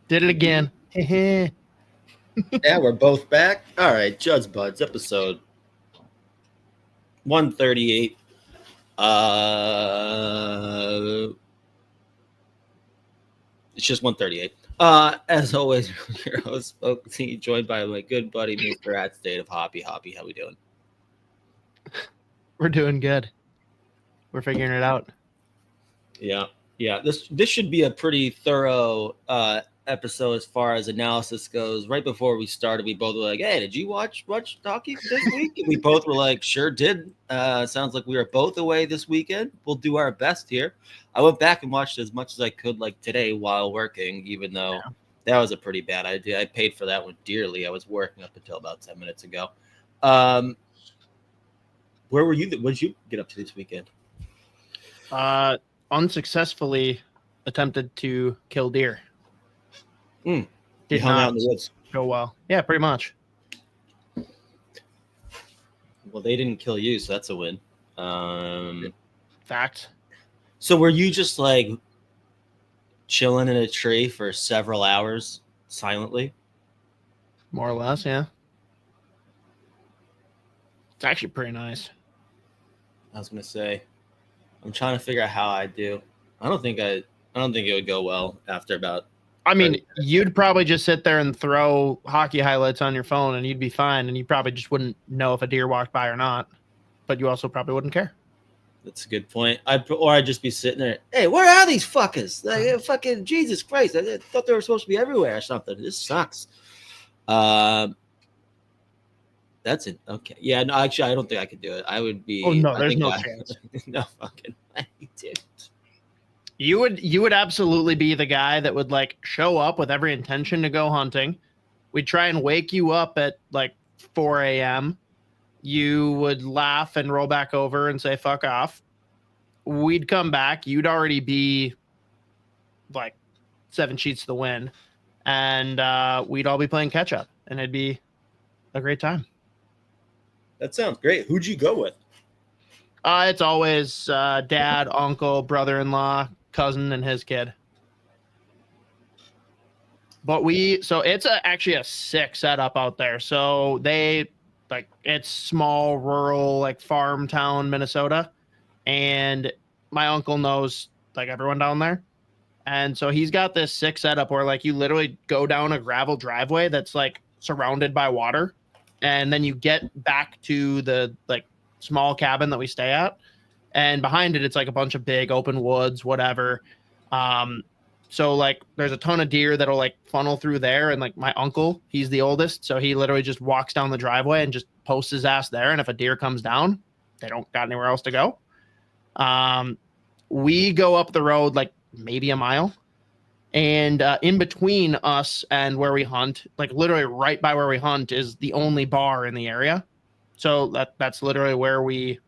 Did it again. Yeah, we're both back. All right, Judd'z Budz, episode 138. It's just 138. As always, your host, joined by my good buddy, Mr. at State of Hoppy. Hoppy, how we doing? We're doing good. We're figuring it out. Yeah. This should be a pretty thorough episode as far as analysis goes. Right before we started, we both were like, "Hey, did you watch hockey this week?" And we both were like, "Sure did." Sounds like we were both away this weekend. We'll do our best here. I went back and watched as much as I could, like today while working, even though that was a pretty bad idea. I paid for that one dearly. I was working up until about 10 minutes ago. Where were you? What did you get up to this weekend? Unsuccessfully attempted to kill deer. You hung out in the woods. Go well. Yeah, pretty much. Well, they didn't kill you, so that's a win. Fact. So were you just like chilling in a tree for several hours silently? More or less, yeah. It's actually pretty nice. I was gonna say, I'm trying to figure out how I do. I don't think it would go well after about. I mean, you'd probably just sit there and throw hockey highlights on your phone and you'd be fine. And you probably just wouldn't know if a deer walked by or not. But you also probably wouldn't care. That's a good point. I'd just be sitting there. Hey, where are these fuckers? Like, fucking Jesus Christ. I thought they were supposed to be everywhere or something. This sucks. That's it. Okay. Yeah, no, actually, I don't think I could do it. I would be. Oh, no, there's no chance. No fucking way, dude. You would absolutely be the guy that would like show up with every intention to go hunting. We'd try and wake you up at like 4 a.m. You would laugh and roll back over and say, fuck off. We'd come back. You'd already be like 7 sheets to the wind. And we'd all be playing catch up. And it'd be a great time. That sounds great. Who'd you go with? It's always dad, uncle, brother-in-law, cousin, and his kid. But it's actually a sick setup out there. So it's small, rural, like farm town, Minnesota. And my uncle knows like everyone down there. And so he's got this sick setup where like you literally go down a gravel driveway that's like surrounded by water. And then you get back to the like small cabin that we stay at. And behind it, it's like a bunch of big open woods, whatever. So like there's a ton of deer that'll like funnel through there. And like my uncle, he's the oldest. So he literally just walks down the driveway and just posts his ass there. And if a deer comes down, they don't got anywhere else to go. We go up the road like maybe a mile. And in between us and where we hunt, like literally right by where we hunt is the only bar in the area. So that's literally where we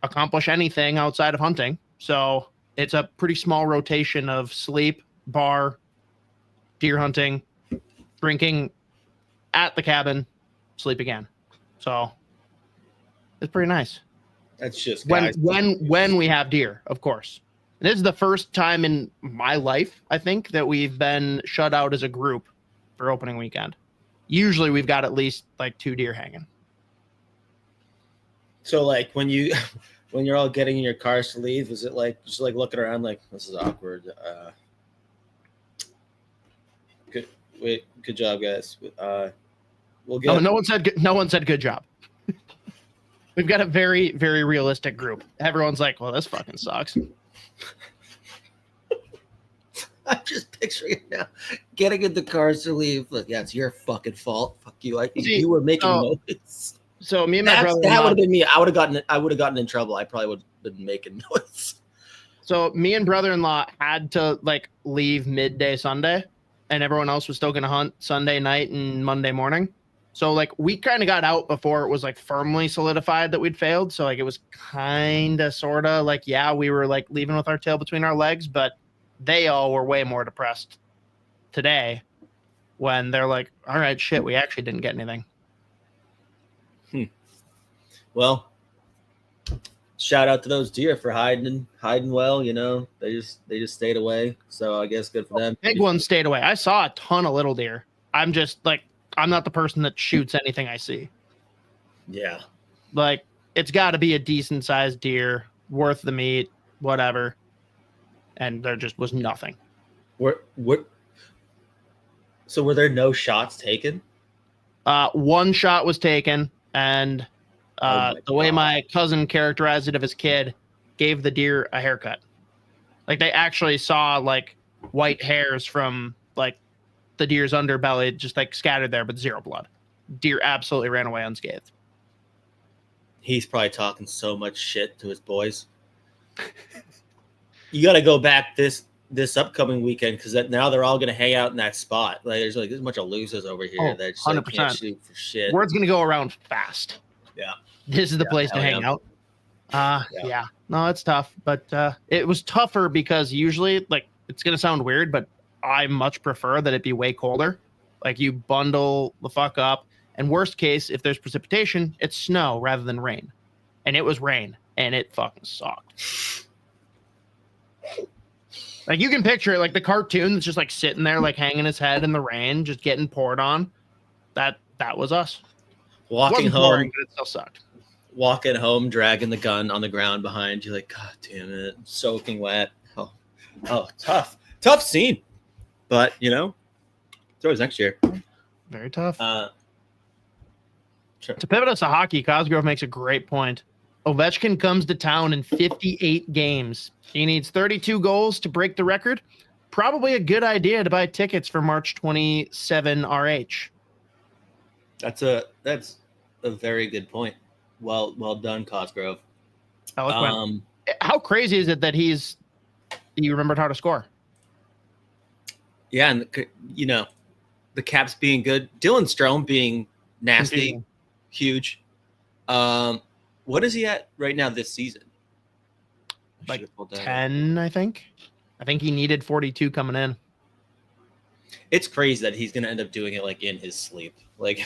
accomplish anything outside of hunting. So it's a pretty small rotation of sleep, bar, deer hunting, drinking at the cabin, sleep again. So it's pretty nice. That's just when we have deer, of course. This is the first time in my life, I think, that we've been shut out as a group for opening weekend. Usually we've got at least like 2 deer hanging. So like when you're all getting in your cars to leave, is it like just like looking around like this is awkward? Good job, guys. We'll get. No one said good job. We've got a very, very realistic group. Everyone's like, well, this fucking sucks. I'm just picturing it now. Getting in the cars to leave. Look, yeah, it's your fucking fault. Fuck you. You were making noise. So me and my brother. That would have been me. I would have gotten in trouble. I probably would have been making noise. So me and brother-in-law had to like leave midday Sunday, and everyone else was still gonna hunt Sunday night and Monday morning. So like we kind of got out before it was like firmly solidified that we'd failed. So like it was kind of sort of like, yeah, we were like leaving with our tail between our legs, but they all were way more depressed today when they're like, all right, shit, we actually didn't get anything. Well, shout out to those deer for hiding well. You know, they just stayed away. So I guess good for them. Big ones stayed away. I saw a ton of little deer. I'm just like, I'm not the person that shoots anything I see. Yeah. Like, it's got to be a decent sized deer, worth the meat, whatever. And there just was nothing. So were there no shots taken? One shot was taken, and the way my cousin characterized it of his kid, gave the deer a haircut. Like, they actually saw like white hairs from like the deer's underbelly just like scattered there, but zero blood. Deer absolutely ran away unscathed. He's probably talking so much shit to his boys. You got to go back this upcoming weekend because now they're all going to hang out in that spot. Like there's a bunch of losers over here that just 100%. Can't shoot for shit. Word's going to go around fast. Yeah, this is the place to hang out. Yeah, no, it's tough, but it was tougher because usually, like, it's going to sound weird, but I much prefer that it be way colder. Like, you bundle the fuck up, and worst case, if there's precipitation, it's snow rather than rain. And it was rain, and it fucking sucked. Like, you can picture it, like the cartoon that's just like sitting there, like hanging his head in the rain, just getting poured on. That was us. Walking home, boring, but it still sucked. Walking home, dragging the gun on the ground behind you, like, God damn it, soaking wet. Oh, tough scene. But you know, it's always next year. Very tough. To pivot us to hockey, Cosgrove makes a great point. Ovechkin comes to town in 58 games. He needs 32 goals to break the record. Probably a good idea to buy tickets for March 27 RH. That's a very good point. Well done, Cosgrove. Eloquent. How crazy is it that he remembered how to score? Yeah, and you know, the Caps being good, Dylan Strome being nasty, huge. What is he at right now this season? Like 10, I think. I think he needed 42 coming in. It's crazy that he's going to end up doing it like in his sleep. Like,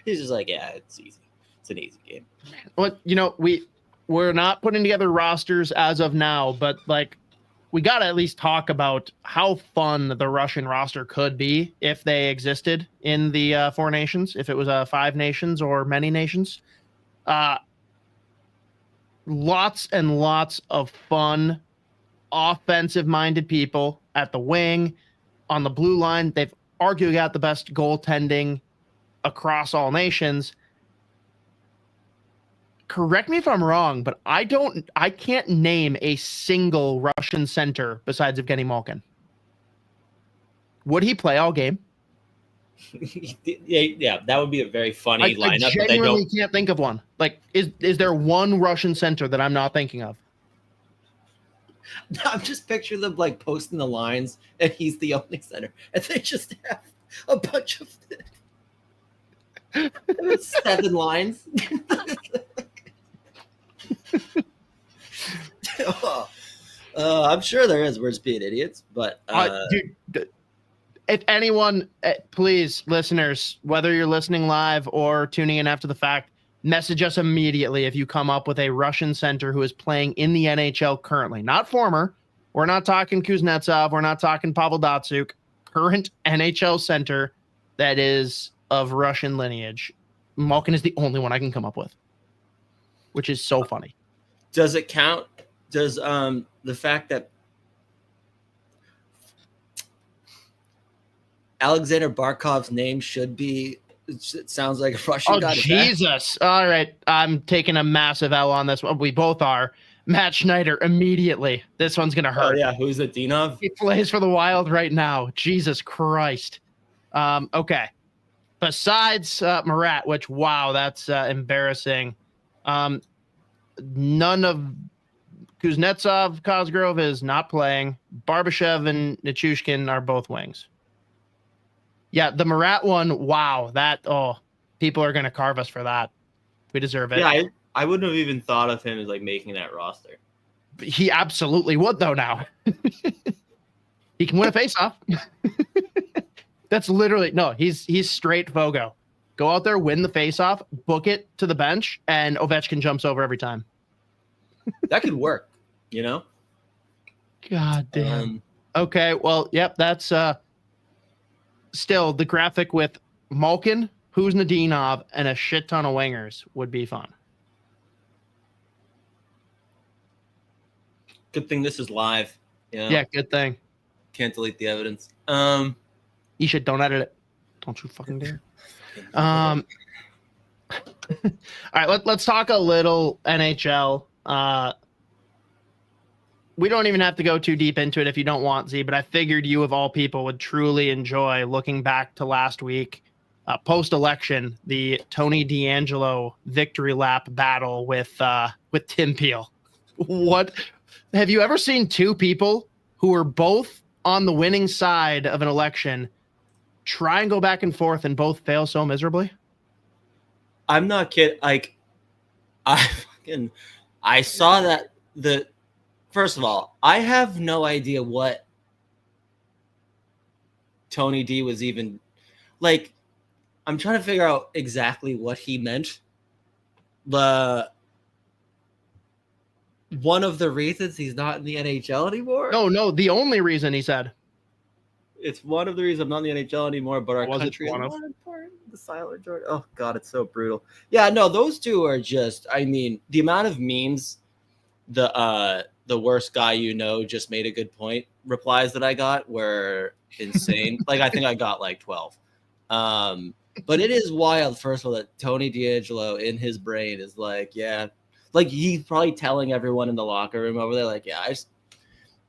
he's just like, yeah, it's easy. It's an easy game. Well, you know, we're not putting together rosters as of now, but like, we got to at least talk about how fun the Russian roster could be if they existed in the 4 nations, if it was 5 nations or many nations. Lots and lots of fun, offensive-minded people at the wing, on the blue line. They've arguably got the best goaltending across all nations. Correct me if I'm wrong, but I can't name a single Russian center besides Evgeny Malkin. Would he play all game? Yeah, that would be a very funny lineup. I genuinely can't think of one. Like, is there one Russian center that I'm not thinking of? I'm just picturing them like posting the lines, and he's the only center, and they just have a bunch of 7 lines. I'm sure there is. We're just being idiots, but dude, if anyone, please, listeners, whether you're listening live or tuning in after the fact, message us immediately if you come up with a Russian center who is playing in the NHL currently. Not former. We're not talking Kuznetsov. We're not talking Pavel Datsyuk. Current NHL center that is of Russian lineage. Malkin is the only one I can come up with, which is so funny. Does it count? Does the fact that Alexander Barkov's name should be, it sounds like a Russian guy. Jesus. All right. I'm taking a massive L on this one. We both are. Matt Schneider immediately. This one's going to hurt. Oh, yeah. Who's it, Dinov? He plays for the Wild right now. Jesus Christ. Okay. Besides Marat, which, wow, that's embarrassing. None of Kuznetsov, Cosgrove is not playing. Barbashev and Nichushkin are both wings. Yeah, the Marat one, wow, people are going to carve us for that. We deserve it. Yeah, I wouldn't have even thought of him as like making that roster. He absolutely would, though, now. He can win a faceoff. That's literally, no, he's straight Fogo. Go out there, win the faceoff, book it to the bench, and Ovechkin jumps over every time. That could work, you know? God damn. Okay, well, yep, that's still the graphic with Malkin, Kuznetsov, and a shit ton of wingers would be fun. Good thing this is live. You know? Yeah, good thing. Can't delete the evidence. You should don't edit it. Don't you fucking dare. All right, let's talk a little NHL. We don't even have to go too deep into it if you don't want, Z, but I figured you of all people would truly enjoy looking back to last week, post-election, the Tony DeAngelo victory lap battle with Tim Peele. What have you ever seen two people who were both on the winning side of an election try and go back and forth and both fail so miserably? I'm not kidding. Like, I saw that first of all, I have no idea what Tony D was even like. I'm trying to figure out exactly what he meant. One of the reasons he's not in the NHL anymore? No, the only reason he said. It's one of the reasons I'm not in the NHL anymore, but our country is one of important. The silent Jordan. Oh God, it's so brutal. Yeah, no, those two are just. I mean, the amount of memes, the worst guy you know just made a good point replies that I got were insane. Like I think I got like 12. But it is wild. First of all, that Tony DeAngelo in his brain is like, yeah, like he's probably telling everyone in the locker room over there, like, yeah, it's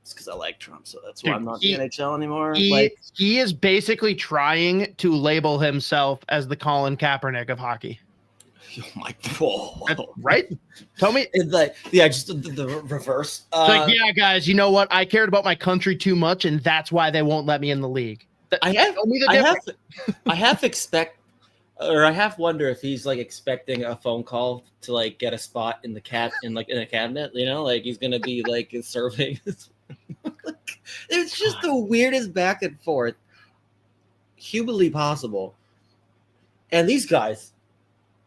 because I like Trump, so that's why I'm not in the NHL anymore. He is basically trying to label himself as the Colin Kaepernick of hockey. Oh my God! Right? Tell me, it's like, yeah, just the reverse. Like, yeah, guys, you know what? I cared about my country too much, and that's why they won't let me in the league. I have wonder if he's like expecting a phone call to like get a spot in the in a cabinet, you know, like he's gonna be like serving. It's just the weirdest back and forth humanly possible. And these guys,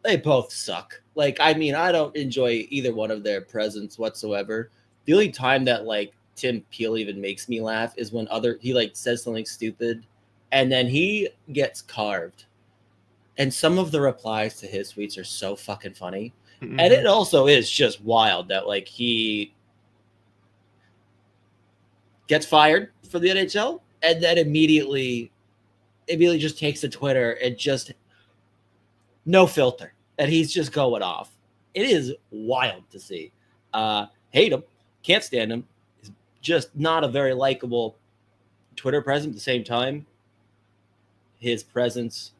they both suck. Like, I mean, I don't enjoy either one of their presence whatsoever. The only time that like Tim Peele even makes me laugh is when he like says something stupid and then he gets carved. And some of the replies to his tweets are so fucking funny. Mm-hmm. And it also is just wild that like he gets fired for the NHL and then immediately just takes to Twitter and just no filter. And he's just going off. It is wild to see. Hate him. Can't stand him. He's just not a very likable Twitter presence. At the same time, his presence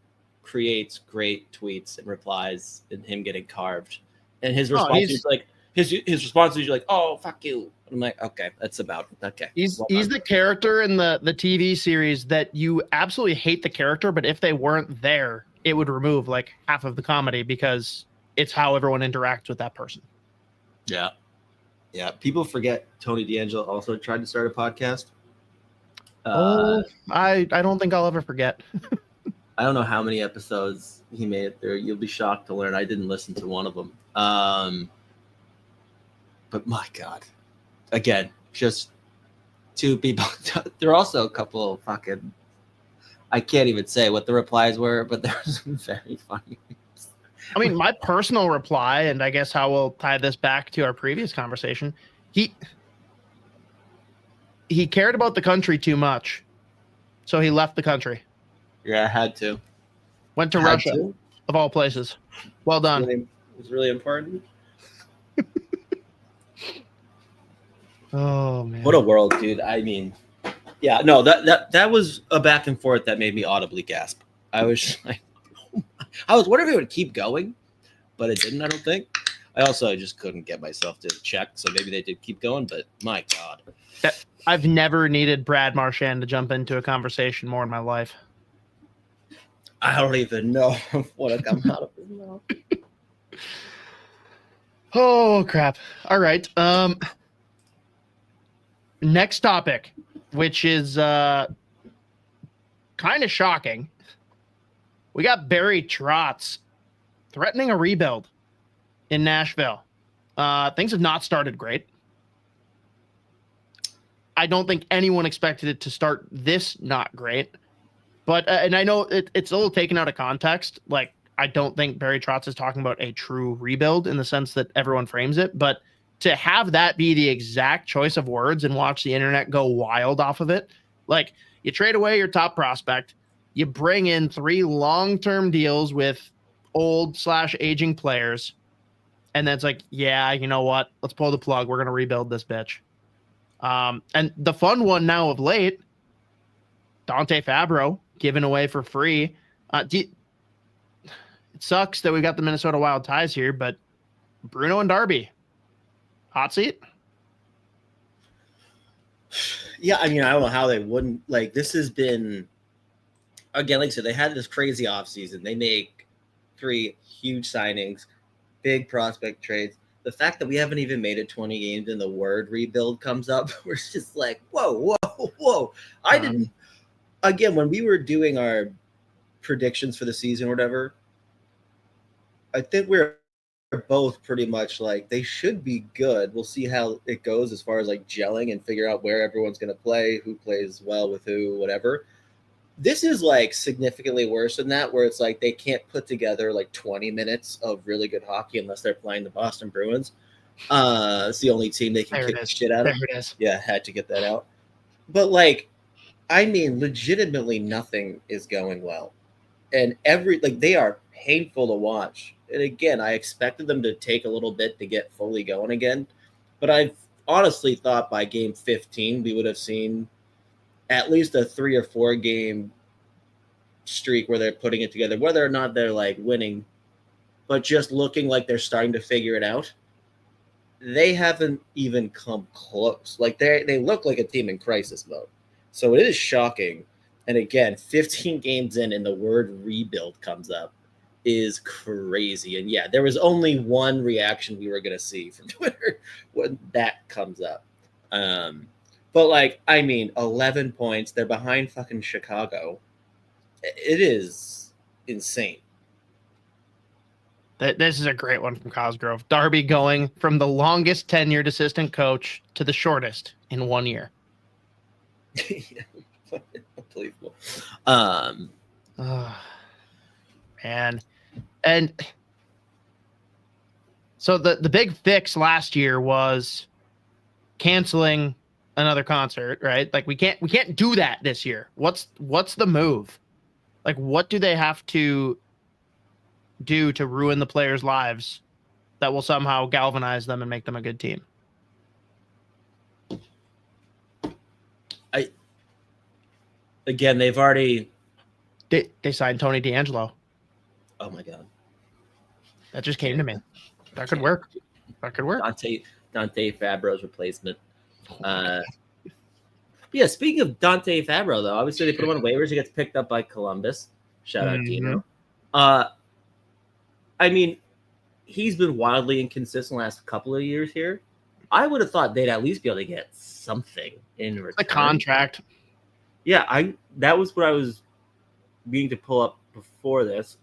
creates great tweets and replies and him getting carved. And his response is like his response is like, "Oh, fuck you." I'm like, okay, that's about it. Okay. He's the character in the TV series that you absolutely hate the character, but if they weren't there, it would remove like half of the comedy because it's how everyone interacts with that person. Yeah. Yeah. People forget Tony DeAngelo also tried to start a podcast. I don't think I'll ever forget. I don't know how many episodes he made it through. You'll be shocked to learn I didn't listen to one of them. But my God, again, just two people. There are also a couple of fucking, I can't even say what the replies were, but they're very funny. I mean, my personal reply, and I guess how we'll tie this back to our previous conversation, he cared about the country too much, so he left the country. Yeah, I had to. Went to Russia, of all places. Well done. It was really important. Oh man, what a world, dude! I mean, yeah, no, that was a back and forth that made me audibly gasp. I was like, I was wondering if it would keep going, but it didn't. I don't think. I just couldn't get myself to check, so maybe they did keep going. But my God, I've never needed Brad Marchand to jump into a conversation more in my life. I don't even know what I come out of his mouth. Oh crap! All right. Next topic, which is kind of shocking. We got Barry Trotz threatening a rebuild in Nashville. Things have not started great. I don't think anyone expected it to start this not great. But, and I know it's a little taken out of context. Like, I don't think Barry Trotz is talking about a true rebuild in the sense that everyone frames it. But to have that be the exact choice of words and watch the internet go wild off of it, like, you trade away your top prospect, you bring in 3 long-term deals with old/aging players, and then it's like, yeah, you know what? Let's pull the plug. We're going to rebuild this bitch. And the fun one now of late, Dante Fabro given away for free. It sucks that we got the Minnesota Wild ties here, but Bruno and Darby, hot seat. Yeah, I mean, I don't know how they wouldn't. Like, this has been, again, like I said, they had this crazy offseason. They make 3 huge signings, big prospect trades. The fact that we haven't even made it 20 games and the word rebuild comes up, we're just like, whoa. I didn't. Again, when we were doing our predictions for the season or whatever, I think we're both pretty much like they should be good. We'll see how it goes as far as like gelling and figure out where everyone's going to play, who plays well with who, whatever. This is like significantly worse than that, where it's like they can't put together like 20 minutes of really good hockey unless they're playing the Boston Bruins. It's the only team they can kick the shit out of. There it is. Yeah, had to get that out. But like, I mean, legitimately nothing is going well. And they are painful to watch. And again, I expected them to take a little bit to get fully going again. But I honestly thought by game 15, we would have seen at least a 3 or 4 game streak where they're putting it together, whether or not they're like winning, but just looking like they're starting to figure it out. They haven't even come close. Like they look like a team in crisis mode. So it is shocking. And again, 15 games in and the word rebuild comes up is crazy. And yeah, there was only one reaction we were going to see from Twitter when that comes up. But like, I mean, 11 points. They're behind fucking Chicago. It is insane. This is a great one from Cosgrove. Darby going from the longest tenured assistant coach to the shortest in 1 year. Unbelievable. Man. And so the big fix last year was canceling another concert, right? Like we can't do that this year. What's the move? Like, what do they have to do to ruin the players' lives that will somehow galvanize them and make them a good team? Again, they've already they signed Tony DeAngelo. Oh my god, that just came to me. That could work. Dante Fabro's replacement. Yeah, speaking of Dante Fabro, though, obviously they put him on waivers. He gets picked up by Columbus. Shout out Dino. I mean, he's been wildly inconsistent the last couple of years here. I would have thought they'd at least be able to get something in return. The contract. Yeah, that was what I was meaning to pull up before this.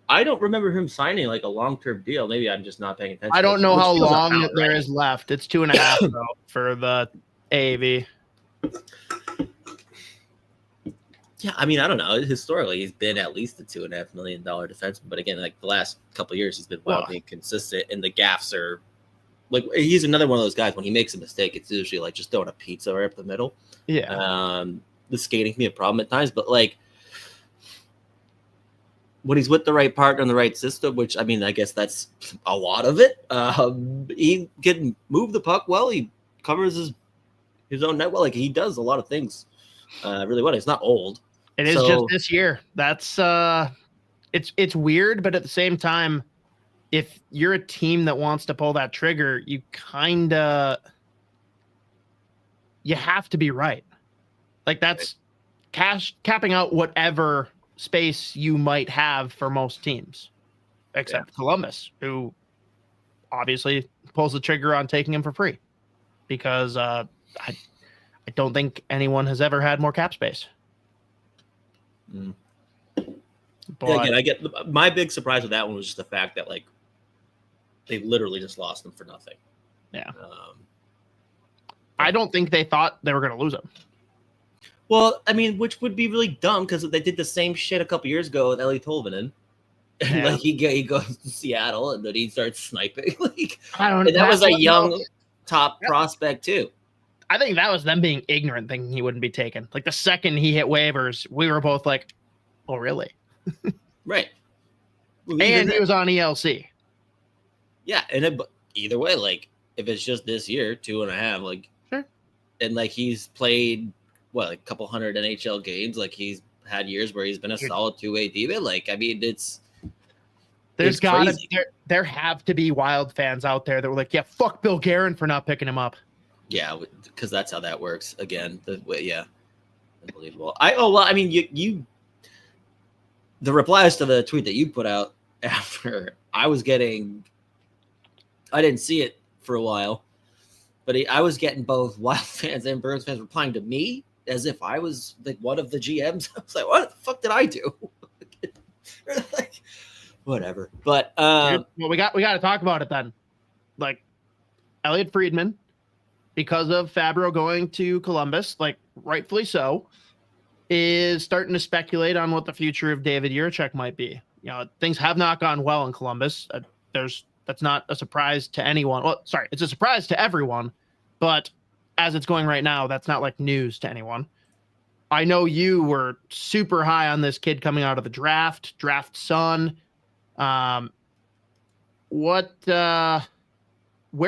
I don't remember him signing like a long-term deal. Maybe I'm just not paying attention. I don't know how long there is left. It's 2.5 though for the AAV. Yeah, I mean, I don't know. Historically, he's been at least a $2.5 million defenseman. But again, like the last couple of years, he's been wildly inconsistent, and the gaffes are like he's another one of those guys. When he makes a mistake, it's usually like just throwing a pizza right up the middle. Yeah. The skating can be a problem at times, but like when he's with the right partner and the right system, which I mean, I guess that's a lot of it. He can move the puck well. He covers his own net well. Like he does a lot of things really well. He's not old. It is just this year. That's it's weird, but at the same time, if you're a team that wants to pull that trigger, you have to be right. Like that's capping out whatever space you might have for most teams, except Columbus, who obviously pulls the trigger on taking him for free because I don't think anyone has ever had more cap space. But again, I get my big surprise with that one was just the fact that like they literally just lost him for nothing. Yeah. I don't think they thought they were going to lose him. Well, I mean, which would be really dumb because they did the same shit a couple years ago with Ellie Tolvanen. And Yeah. like he goes to Seattle and then he starts sniping. Like I don't. and that was a young no. top prospect too. I think that was them being ignorant, thinking he wouldn't be taken. Like the second he hit waivers, we were both like, "Oh, really?" Right. Well, And he was on ELC. Yeah, and either way, like if it's just this year, 2.5, like, sure. And like he's played like a couple hundred NHL games. Like he's had years where he's been a solid 2-way D-man. Like I mean, there have to be Wild fans out there that were like, yeah, fuck Bill Guerin for not picking him up. Yeah, because that's how that works. Again, yeah, unbelievable. I mean, you the replies to the tweet that you put out after I didn't see it for a while, but I was getting both Wild fans and Bruins fans replying to me as if I was like one of the GMs. I was like, what the fuck did I do? Like, whatever. But well, we got to talk about it then. Like Elliot Friedman, because of Fabro going to Columbus, like rightfully so, is starting to speculate on what the future of David Jiricek might be. You know, things have not gone well in Columbus. That's not a surprise to anyone. Well, sorry, it's a surprise to everyone, but as it's going right now, that's not like news to anyone. I know you were super high on this kid coming out of the draft son. Where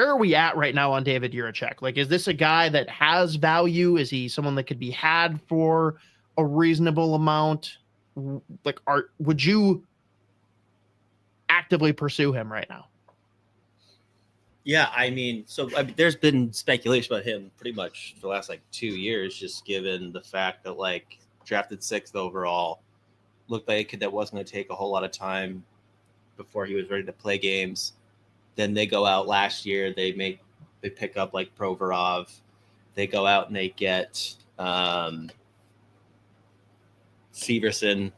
are we at right now on David Jiricek? Like, is this a guy that has value? Is he someone that could be had for a reasonable amount? Like, would you actively pursue him right now? Yeah, I mean, there's been speculation about him pretty much for the last 2 years, just given the fact that drafted 6th overall, looked like a kid that wasn't going to take a whole lot of time before he was ready to play games. Then they go out last year, they pick up Provorov, they go out and they get Severson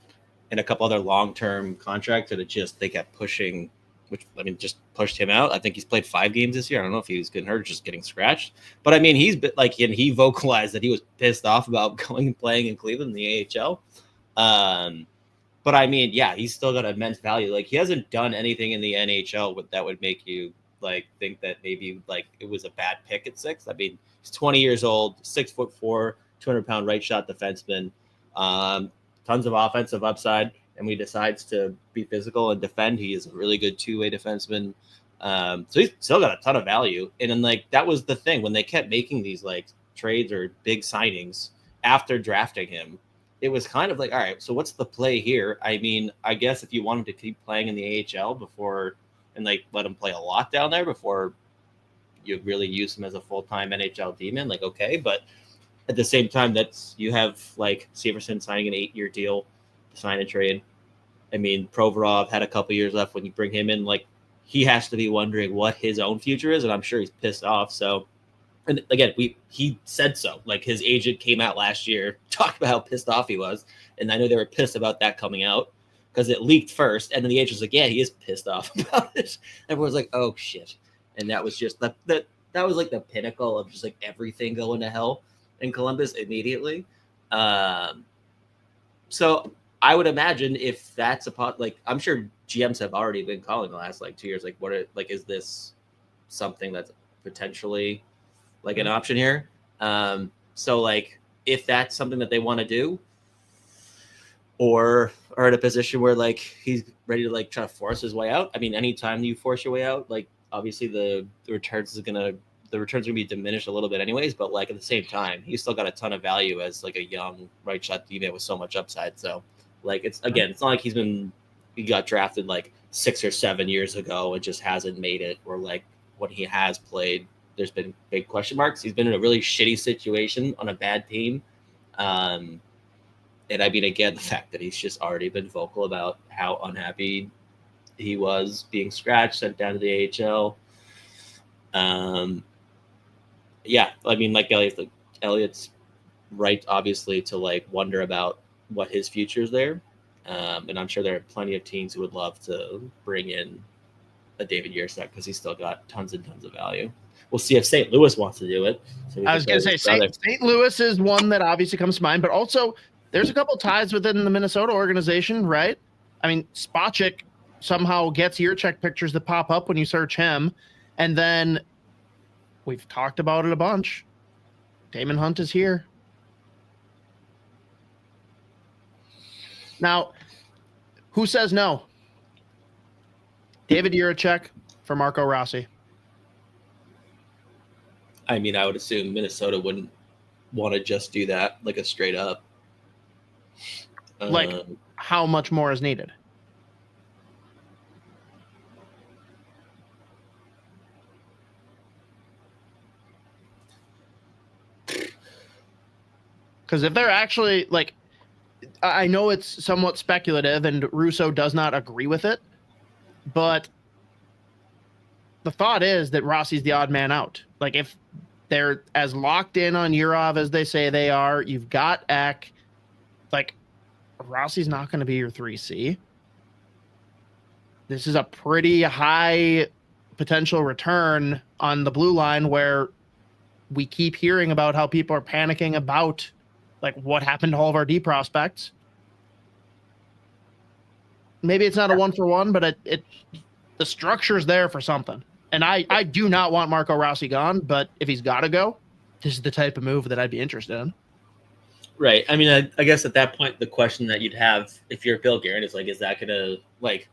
and a couple other long-term contracts that they kept pushing. Which, I mean, just pushed him out. I think he's played 5 games this year. I don't know if he was getting hurt or just getting scratched. But, I mean, he's been and he vocalized that he was pissed off about going and playing in Cleveland in the AHL. But, I mean, yeah, he's still got immense value. He hasn't done anything in the NHL that would make you, think that maybe, it was a bad pick at 6. I mean, he's 20 years old, 6'4", 200-pound right shot defenseman, tons of offensive upside. And he decides to be physical and defend. He is a really good 2-way defenseman. So he's still got a ton of value. And then that was the thing when they kept making these trades or big signings after drafting him, it was kind of all right, so what's the play here? I mean, I guess if you wanted to keep playing in the AHL before and let him play a lot down there before you really use him as a full-time NHL D-man, okay. But at the same time, you have Severson signing an 8-year deal. Sign and trade. I mean, Provorov had a couple years left. When you bring him in, he has to be wondering what his own future is, and I'm sure he's pissed off. So, and again, he said so. His agent came out last year, talked about how pissed off he was, and I know they were pissed about that coming out because it leaked first, and then the agent was like, "Yeah, he is pissed off about it." Everyone's like, "Oh shit!" And that was just that was the pinnacle of just everything going to hell in Columbus immediately. So. I would imagine if that's I'm sure GMs have already been calling the last 2 years. Is this something that's potentially an option here? So if that's something that they want to do, or are in a position where he's ready to try to force his way out. I mean, anytime you force your way out, obviously the returns are gonna be diminished a little bit anyways. But at the same time, he's still got a ton of value as a young right shot D-man with so much upside. So. It's not like he got drafted 6 or 7 years ago and just hasn't made it, or when he has played, there's been big question marks. He's been in a really shitty situation on a bad team. And I mean, again, the fact that he's just already been vocal about how unhappy he was being scratched, sent down to the AHL. Yeah, I mean, Elliot's right, obviously, to wonder about what his future is there. And I'm sure there are plenty of teams who would love to bring in a David Jiricek because he's still got tons and tons of value. We'll see if St. Louis wants to do it. So I was going to say St. Louis is one that obviously comes to mind, but also there's a couple ties within the Minnesota organization, right? I mean, Spacek somehow gets Jiricek pictures that pop up when you search him. And then we've talked about it a bunch. Damon Hunt is here. Now, who says no? David Jiricek for Marco Rossi. I mean, I would assume Minnesota wouldn't want to just do that, like a straight up. Like, how much more is needed? Because if they're actually, like, I know it's somewhat speculative and Russo does not agree with it, but the thought is that Rossi's the odd man out. Like, if they're as locked in on Urov as they say they are, you've got Ek. Like, Rossi's not going to be your 3C. This is a pretty high potential return on the blue line where we keep hearing about how people are panicking about, like, what happened to all of our D prospects. Maybe it's not a 1-for-1, but the structure's there for something. And I do not want Marco Rossi gone, but if he's got to go, this is the type of move that I'd be interested in. Right. I mean, I guess at that point, the question that you'd have if you're Bill Guerin is like, is that going to, like,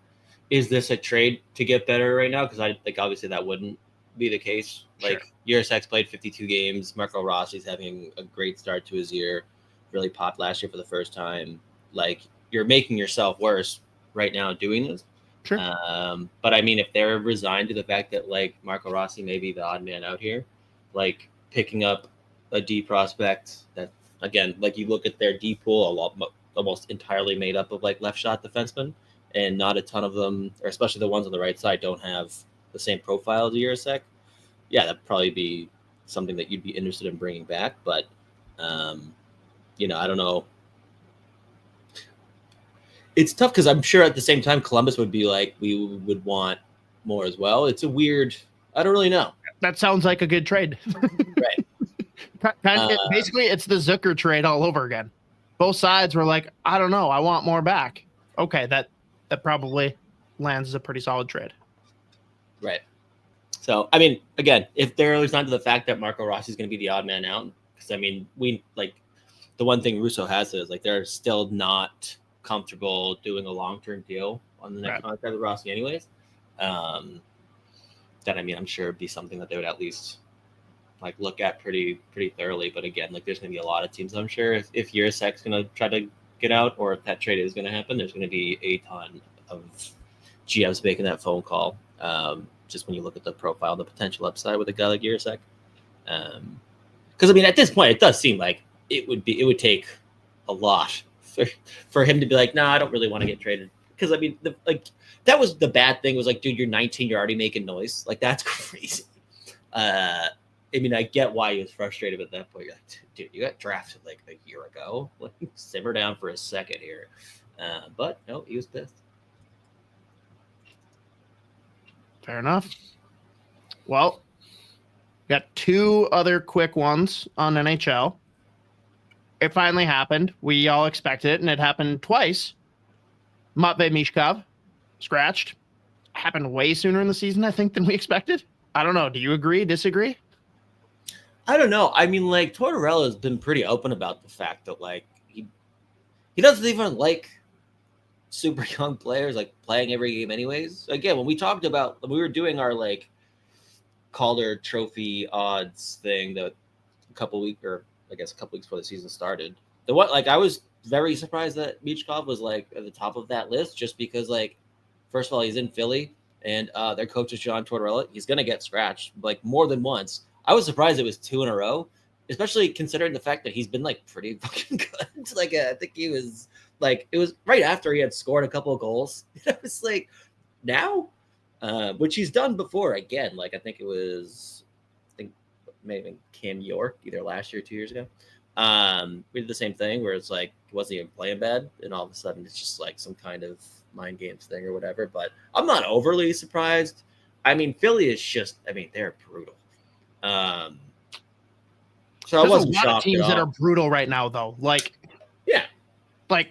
is this a trade to get better right now? Because I think obviously that wouldn't be the case. Sure. Like, Jiricek's played 52 games. Marco Rossi's having a great start to his year. Really popped last year for the first time. Like, you're making yourself worse right now doing this. Sure. But I mean, if they're resigned to the fact that, like, Marco Rossi may be the odd man out here, like picking up a D prospect that, again, like, you look at their D pool, almost entirely made up of, like, left shot defensemen, and not a ton of them, or especially the ones on the right side, don't have the same profile as Jiricek. Yeah, that'd probably be something that you'd be interested in bringing back. But, you know, I don't know. It's tough because I'm sure at the same time Columbus would be like, we would want more as well. It's a weird, I don't really know. That sounds like a good trade. Right. Basically, it's the Zucker trade all over again. Both sides were like, I don't know, I want more back. Okay, that probably lands as a pretty solid trade. Right. So, I mean, again, if they're resigned to the fact that Marco Rossi is going to be the odd man out, because, I mean, we, like, the one thing Russo has is, like, they're still not comfortable doing a long-term deal on the next contract with Rossi anyways. Then, I mean, I'm sure it'd be something that they would at least, like, look at pretty thoroughly. But again, like, there's going to be a lot of teams, I'm sure, if Jiricek's going to try to get out, or if that trade is going to happen, there's going to be a ton of GMs making that phone call. Just when you look at the profile, the potential upside with a guy like Jiricek. Because, I mean, at this point, it does seem like it would take a lot for him to be like, I don't really want to get traded. Because, I mean, that was the bad thing, was like, dude, you're 19, you're already making noise. Like, that's crazy. I mean, I get why he was frustrated at that point. You're like, dude, you got drafted like a year ago. Like, simmer down for a second here. But no, he was pissed. Fair enough. Well, got two other quick ones on NHL. It finally happened. We all expected it, and it happened twice. Matvei Michkov scratched. Happened way sooner in the season, I think, than we expected. I don't know. Do you agree, disagree? I don't know. I mean, like, Tortorella has been pretty open about the fact that, like, he doesn't even like super young players, like, playing every game anyways. Again, when we were doing our, like, Calder Trophy odds thing a couple weeks before the season started, I was very surprised that Michkov was, like, at the top of that list, just because, like, first of all, he's in Philly, and their coach is John Tortorella. He's going to get scratched, like, more than once. I was surprised it was 2 in a row, especially considering the fact that he's been, like, pretty fucking good. Like, I think he was, like, it was right after he had scored a couple of goals. It was like, now, which he's done before. Again, like, I think maybe Cam York, either last year or 2 years ago. We did the same thing where it's like, he wasn't even playing bad, and all of a sudden it's just like some kind of mind games thing or whatever. But I'm not overly surprised. I mean, Philly is just, I mean, they're brutal. So There's I wasn't a lot of shocked teams at that all. are brutal right now, though. Like, Yeah. like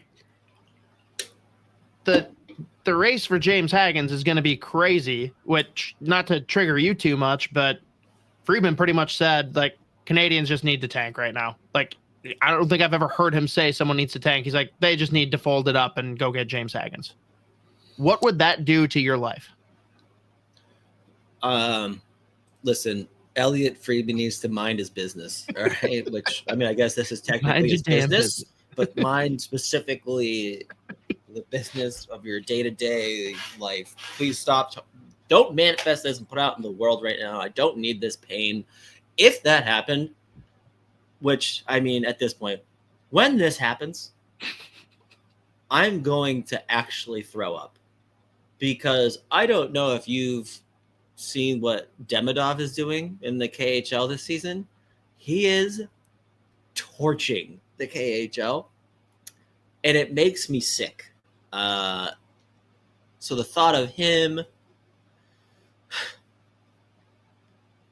the race for James Haggins is going to be crazy. Which, not to trigger you too much, but Friedman pretty much said like Canadians just need to tank right now. Like, I don't think I've ever heard him say someone needs to tank. He's like, they just need to fold it up and go get James Haggins. What would that do to your life? Listen, Elliot Friedman needs to mind his business. All right. Which, I mean, I guess this is technically his business, but mine specifically the business of your day-to-day life. Please stop. Don't manifest this and put out in the world right now. I don't need this pain. If that happened, which, I mean, at this point, when this happens, I'm going to actually throw up because I don't know if you've seen what Demidov is doing in the KHL this season. He is torching the KHL, and it makes me sick. So the thought of him, the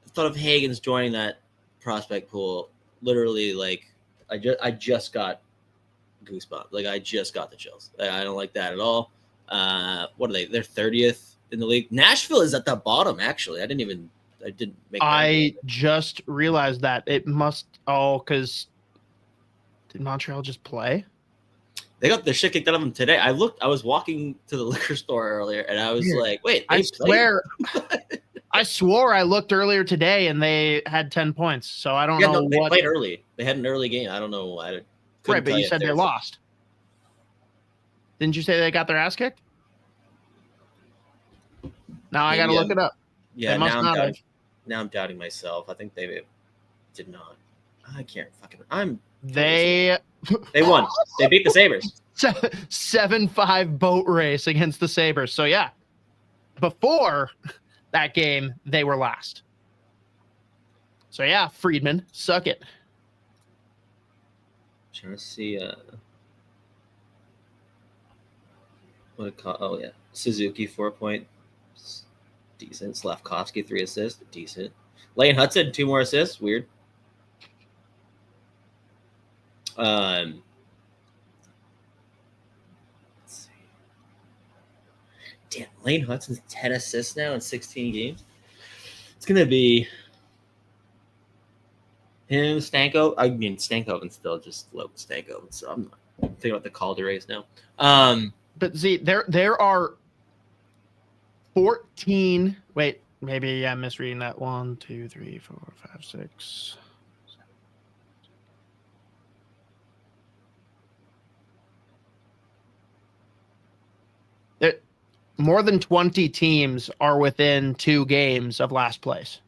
thought of Haggins joining that prospect pool, literally, like, I just got goosebumps. Like, I just got the chills. I don't like that at all. What are they? They're 30th in the league. Nashville is at the bottom, actually. I didn't make that. I just realized that it must because did Montreal just play? They got their shit kicked out of them today. I was walking to the liquor store earlier, and I was like, wait, I swore I looked earlier today, and they had 10 points. So I don't know. No, they played early. They had an early game. I don't know. Right, but you said they lost. Didn't you say they got their ass kicked? Now I got to look it up. Yeah, now I'm doubting myself. I think they did not. I can't fucking. They won. They beat the Sabres. 7-5 boat race against the Sabres. So yeah, before that game, they were last. So yeah, Friedman, suck it. Trying to see Suzuki 4 points, decent. Slavkovsky 3 assists, decent. Lane Hudson 2 more assists, weird. Let's see. Damn, Lane Hudson's 10 assists now in 16 games. It's gonna be him, Stanko. I mean, Stankoven's still just low Stankoven, so I'm not thinking about the Calder race now. But see, there are 14. Wait, maybe I'm misreading that. 1, 2, 3, 4, 5, 6. More than 20 teams are within 2 games of last place.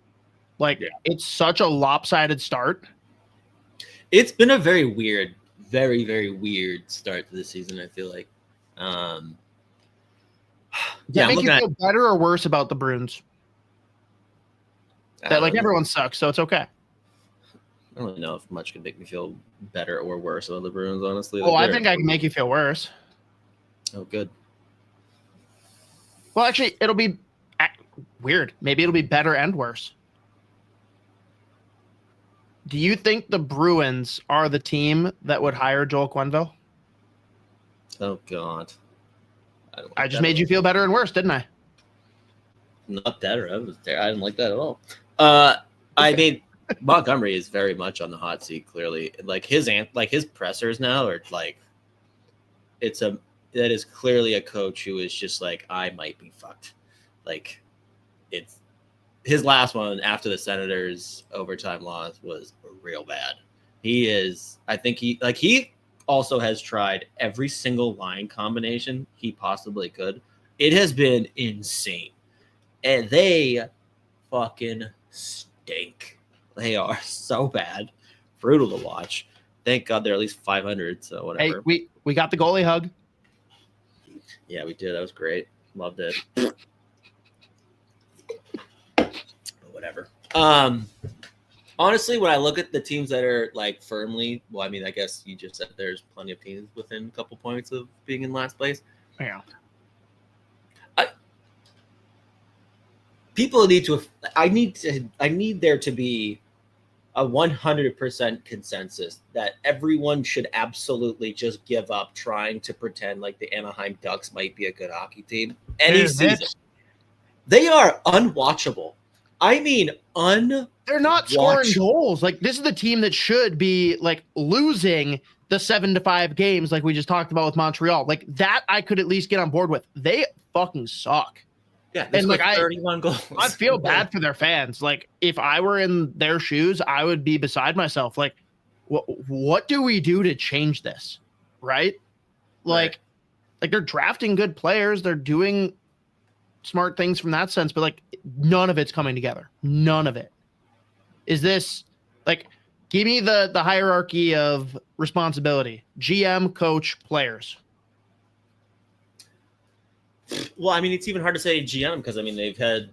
It's such a lopsided start. It's been a very weird, very, very weird start to the season, I feel like. Does that make you feel better or worse about the Bruins? That everyone sucks, so it's okay. I don't know if much can make me feel better or worse about the Bruins, honestly. I think I can make you feel worse. Oh, good. Well, actually, it'll be weird. Maybe it'll be better and worse. Do you think the Bruins are the team that would hire Joel Quenneville? Oh, God. I just made you feel better and worse, didn't I? Not better. I didn't like that at all. I mean, Montgomery is very much on the hot seat, clearly. His pressers now are that is clearly a coach who is just like, I might be fucked. It's his last one after the Senators' overtime loss was real bad. He also has tried every single line combination he possibly could. It has been insane. And they fucking stink. They are so bad. Brutal to watch. Thank God they're at least 500, so whatever. Hey, we got the goalie hug. Yeah, we did. That was great. Loved it. But whatever. Honestly, when I look at the teams that are firmly, well, I mean, I guess you just said there's plenty of teams within a couple points of being in last place. Yeah. people need to. I need there to be a 100% consensus that everyone should absolutely just give up trying to pretend like the Anaheim Ducks might be a good hockey team any season. They are unwatchable. I mean, they're not scoring goals. Like, this is the team that should be like losing the 7-5 games like we just talked about with Montreal. Like, that I could at least get on board with. They fucking suck. Yeah, and like 31 goals. I feel bad for their fans. Like, if I were in their shoes, I would be beside myself. Like, what do we do to change this? Right? Like they're drafting good players. They're doing smart things from that sense, but like none of it's coming together. None of it. Is this like, give me the hierarchy of responsibility: GM, coach, players. Well, I mean, it's even hard to say GM because I mean they've had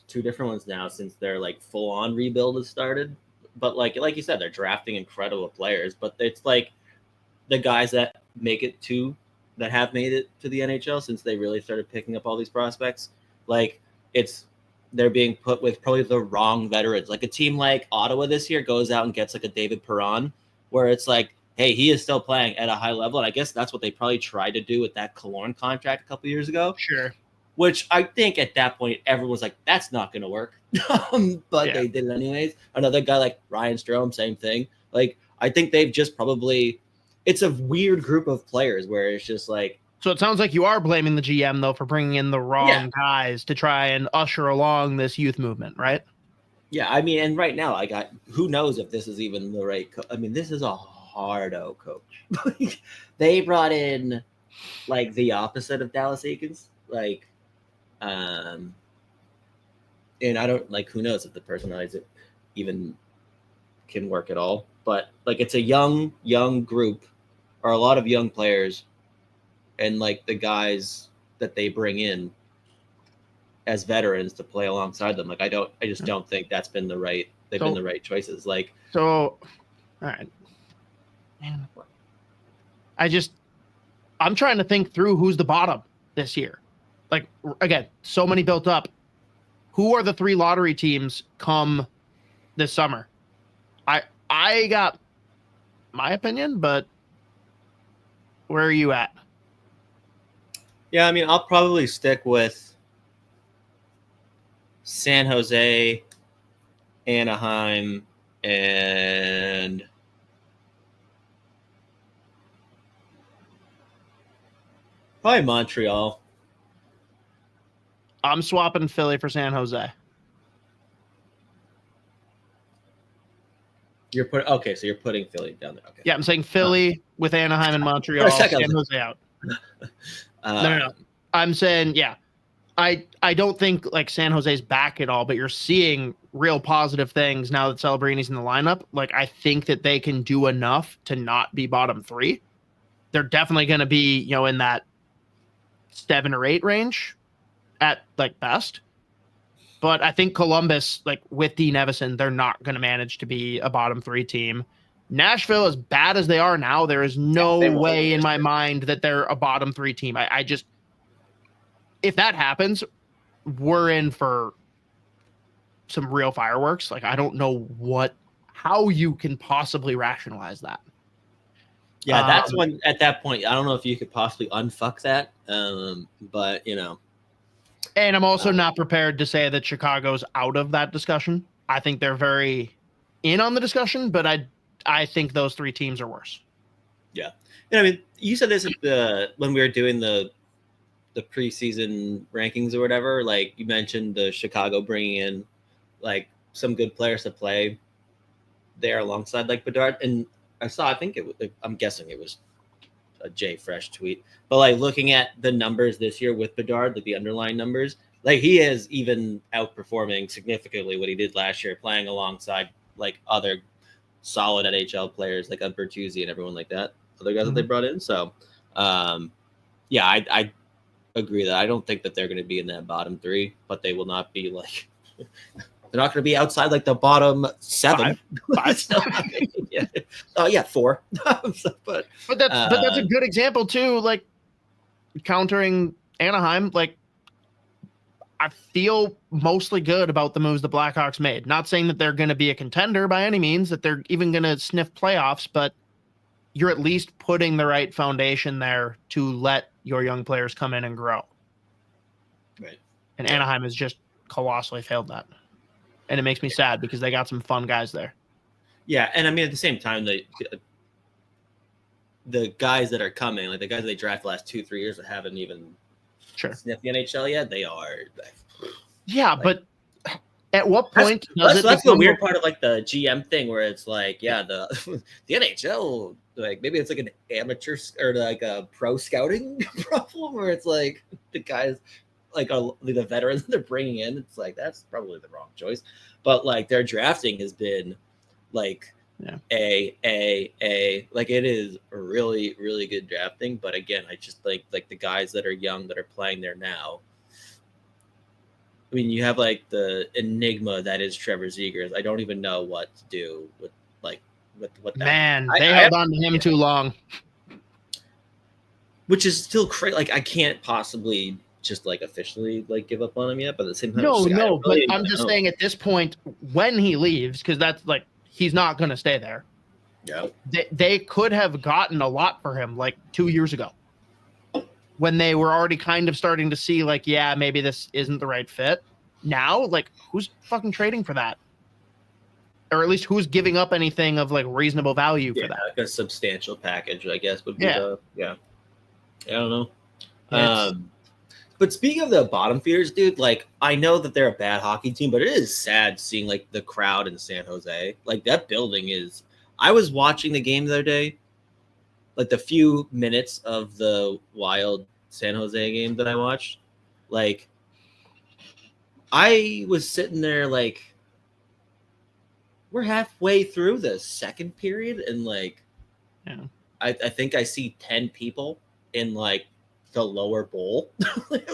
2 different ones now since their like full on rebuild has started. But like you said, they're drafting incredible players. But it's like the guys that have made it to the NHL since they really started picking up all these prospects. Like they're being put with probably the wrong veterans. Like a team like Ottawa this year goes out and gets like a David Perron, where it's like, hey, he is still playing at a high level. And I guess that's what they probably tried to do with that Killorn contract a couple years ago. Sure. Which I think at that point, everyone was like, that's not going to work. But they did it anyways. Another guy like Ryan Strome, same thing. Like, I think they've just probably, it's a weird group of players where it's just like. So it sounds like you are blaming the GM, though, for bringing in the wrong guys to try and usher along this youth movement, right? Yeah, I mean, and right now, who knows if this is even the right I mean, this is a hardo coach. They brought in like the opposite of Dallas Eakins, like and I don't like, who knows if the personalize it even can work at all, but like it's a young group or a lot of young players, and like the guys that they bring in as veterans to play alongside them, like I just don't think that's been the right been the right choices. Like, so all right, man, I'm trying to think through who's the bottom this year. Like, again, so many built up. Who are the 3 lottery teams come this summer? I got my opinion, but where are you at? Yeah, I mean, I'll probably stick with San Jose, Anaheim, and probably Montreal. I'm swapping Philly for San Jose. So you're putting Philly down there. Okay. Yeah, I'm saying Philly with Anaheim and Montreal. San Jose out. No. I'm saying, yeah. I don't think like San Jose's back at all, but you're seeing real positive things now that Celebrini's in the lineup. Like, I think that they can do enough to not be bottom 3. They're definitely going to be, in that 7 or 8 range at like best. But I think Columbus, like with Dean Evison, they're not going to manage to be a bottom 3 team. Nashville, as bad as they are now, there is no way in my mind that they're a bottom 3 team. I just, if that happens, we're in for some real fireworks. Like, I don't know how you can possibly rationalize that. Yeah, that's when, at that point, I don't know if you could possibly unfuck that. But, And I'm also not prepared to say that Chicago's out of that discussion. I think they're very in on the discussion, but I think those 3 teams are worse. Yeah. And I mean, you said this when we were doing the preseason rankings or whatever. Like, you mentioned the Chicago bringing in like some good players to play there alongside like Bedard. And I'm guessing it was a Jay Fresh tweet, but like looking at the numbers this year with Bedard, like the underlying numbers, like he is even outperforming significantly what he did last year, playing alongside like other solid NHL players like Bertuzzi and everyone like that, other guys that they brought in. So, yeah, I agree that I don't think that they're going to be in that bottom 3, but they will not be like they're not going to be outside like the bottom 7. 5. Yeah. Oh yeah, 4. but that's a good example too. Like countering Anaheim, like I feel mostly good about the moves the Blackhawks made. Not saying that they're going to be a contender by any means, that they're even going to sniff playoffs, but you're at least putting the right foundation there to let your young players come in and grow. Right. And Anaheim has just colossally failed that. And it makes me sad because they got some fun guys there. Yeah, and I mean, at the same time, the guys that are coming, like the guys they draft the last 2-3 years that haven't even sniffed the NHL yet, they are. Yeah, but at what point that's the weird part of like the GM thing where it's like, the NHL, like maybe it's like an amateur or like a pro scouting problem where it's like the guys like the veterans they're bringing in, it's like that's probably the wrong choice. But like their drafting has been like like it is really, really good drafting. But again, I just think like the guys that are young that are playing there now. I mean, you have like the enigma that is Trevor Zegras. I don't even know what to do with what that. Man, they held on to him too long. Which is still crazy. Like I can't possibly just like officially like give up on him yet, but at the same time, I'm just saying at this point when he leaves, because that's like he's not going to stay there. Yeah, they could have gotten a lot for him like 2 years ago when they were already kind of starting to see like, yeah, maybe this isn't the right fit. Now, like who's fucking trading for that? Or at least who's giving up anything of like reasonable value for that? Like a substantial package, I guess would be I don't know. But speaking of the bottom feeders, dude, like I know that they're a bad hockey team, but it is sad seeing like the crowd in San Jose. Like that building is. I was watching the game the other day, like the few minutes of the Wild San Jose game that I watched. Like I was sitting there, like we're halfway through the second period, and like, I think I see 10 people in like the lower bowl. What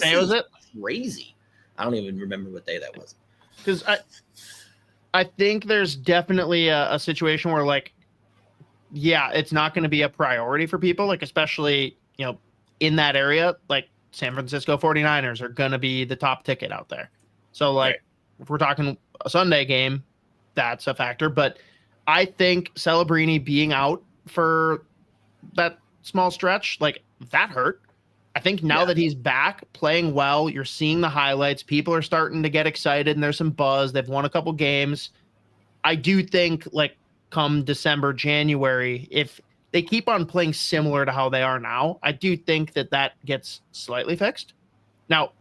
day was it? Crazy. I don't even remember what day that was. Because I think there's definitely a situation where like, it's not going to be a priority for people, like especially, in that area, like San Francisco 49ers are going to be the top ticket out there. So like if we're talking a Sunday game, that's a factor. But I think Celebrini being out for that small stretch, like that hurt. I think now that he's back playing well, you're seeing the highlights. People are starting to get excited and there's some buzz. They've won a couple games. I do think like come December, January, if they keep on playing similar to how they are now, I do think that gets slightly fixed. Now,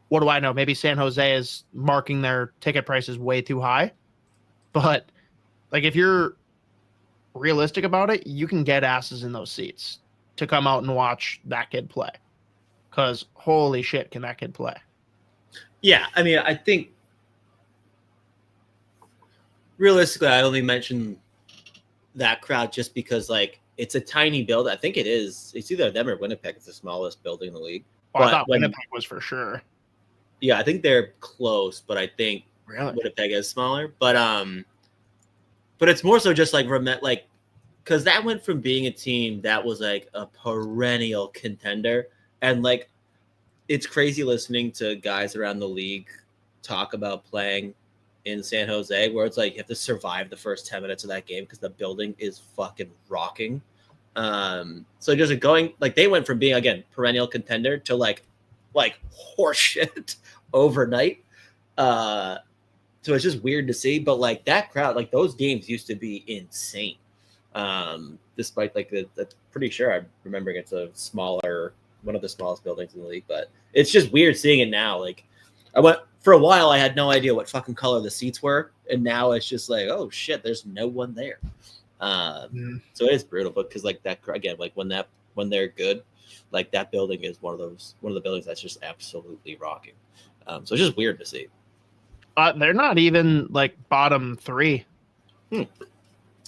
what do I know? Maybe San Jose is marking their ticket prices way too high. But like if you're realistic about it, you can get asses in those seats to come out and watch that kid play. Because holy shit, can that kid play? Yeah, I mean, I think realistically, I only mentioned that crowd just because, like, it's a tiny build. I think it is. It's either them or Winnipeg. It's the smallest building in the league. I thought Winnipeg was for sure. Yeah, I think they're close, but I think Winnipeg is smaller. But it's more so just like because that went from being a team that was like a perennial contender. And like, it's crazy listening to guys around the league talk about playing in San Jose, where it's like you have to survive the first 10 minutes of that game because the building is fucking rocking. So just going like they went from being again perennial contender to like horseshit overnight. So it's just weird to see, but like that crowd, like those games used to be insane. Despite like the pretty sure I'm remembering it's one of the smallest buildings in the league, but it's just weird seeing it now. Like for a while, I had no idea what fucking color the seats were. And now it's just like, oh shit, there's no one there. So it is brutal, but because like that, again, like when they're good, like that building is one of the buildings that's just absolutely rocking. So it's just weird to see. They're not even like bottom 3. I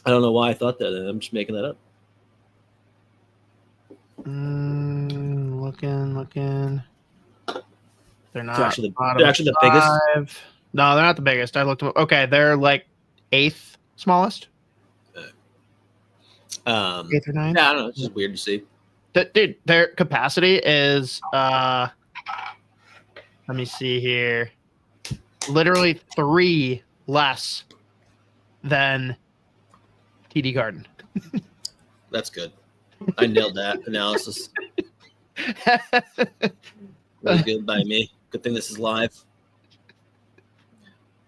don't know why I thought that. I'm just making that up. Looking. They're not actually the biggest. No, they're not the biggest. I looked them up. Okay, they're like 8th smallest. 8th or 9th. Yeah, I don't know. It's just weird to see. Dude, their capacity is Let me see here. Literally 3 less than TD Garden. That's good. I nailed that analysis. Really good by me. Good thing this is live.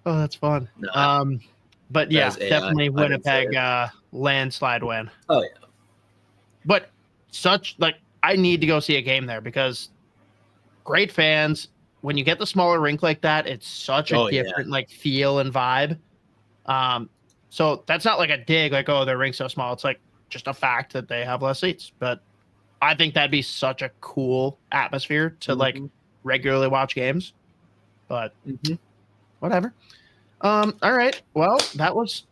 Oh, that's fun. No, but yeah, AI. definitely Winnipeg landslide win. Oh yeah. But I need to go see a game there because great fans. When you get the smaller rink like that, it's such a different feel and vibe. So that's not like a dig, like, oh, their rink's so small. It's like just a fact that they have less seats. But I think that'd be such a cool atmosphere to regularly watch games. But whatever. All right. Well, that was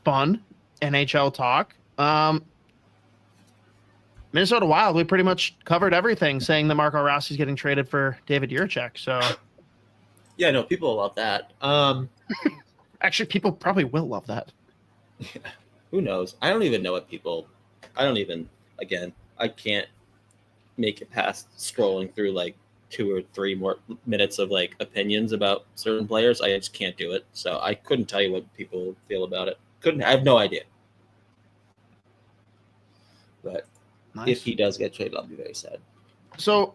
fun NHL talk. Minnesota Wild, we pretty much covered everything, saying that Marco Rossi's getting traded for David Jiricek. So, yeah, no, people love that. Actually, people probably will love that. Who knows? I don't even know what people. Again, I can't make it past scrolling through 2 or 3 more minutes of opinions about certain players. I just can't do it. So I couldn't tell you what people feel about it. I have no idea. But if he does get traded, I'll be very sad. So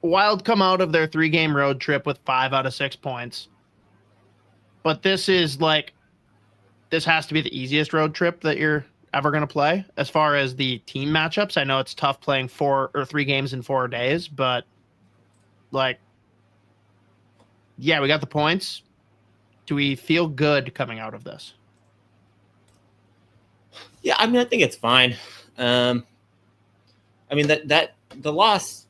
Wild come out of their 3-game road trip with 5 out of 6 points. But this is this has to be the easiest road trip that you're ever going to play as far as the team matchups. I know it's tough playing 4 or 3 games in 4 days, but yeah, we got the points. Do we feel good coming out of this? Yeah, I think it's fine. That the loss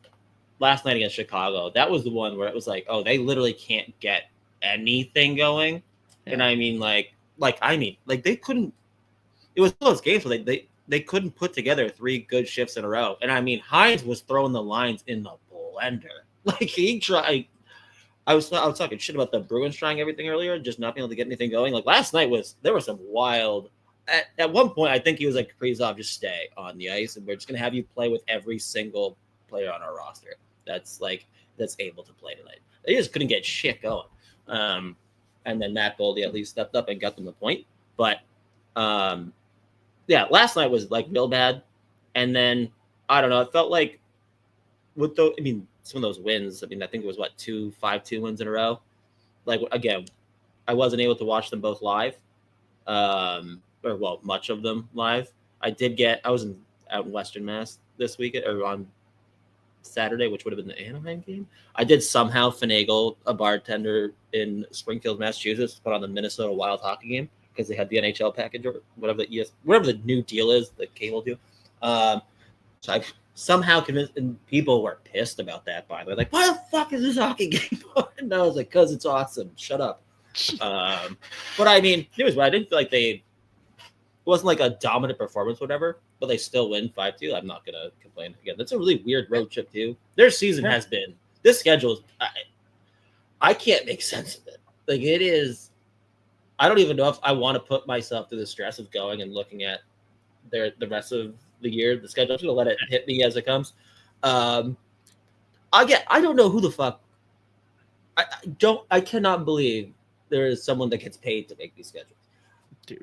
last night against Chicago, that was the one where it was they literally can't get anything going. Yeah. And they couldn't. It was one of those games where they couldn't put together 3 good shifts in a row. And Hines was throwing the lines in the blender. He tried. I was talking shit about the Bruins trying everything earlier, just not being able to get anything going. Last night there was some wild. At one point, I think he was Kaprizov, just stay on the ice, and we're just gonna have you play with every single player on our roster that's able to play tonight. They just couldn't get shit going. And then Matt Boldy at least stepped up and got them the point. But yeah, last night was real bad. And then I don't know, it felt with some of those wins. I think it was 2 5-2 wins in a row. Again, I wasn't able to watch them both live. Much of them live. I was out in Western Mass this weekend, or on Saturday, which would have been the Anaheim game. I did somehow finagle a bartender in Springfield, Massachusetts, to put on the Minnesota Wild hockey game because they had the NHL package or whatever the new deal is, the cable deal. So I somehow convinced, and people were pissed about that, by the way. Why the fuck is this hockey game on? And I was because it's awesome. Shut up. But it was. I didn't feel it wasn't a dominant performance, whatever, but they still win 5-2. I'm not gonna complain again. That's a really weird road trip too. Their season has been. This schedule is. I can't make sense of it. It is. I don't even know if I want to put myself through the stress of going and looking at the rest of the year, the schedule. I'm just gonna let it hit me as it comes. I don't know who the fuck. I cannot believe there is someone that gets paid to make these schedules. Dude.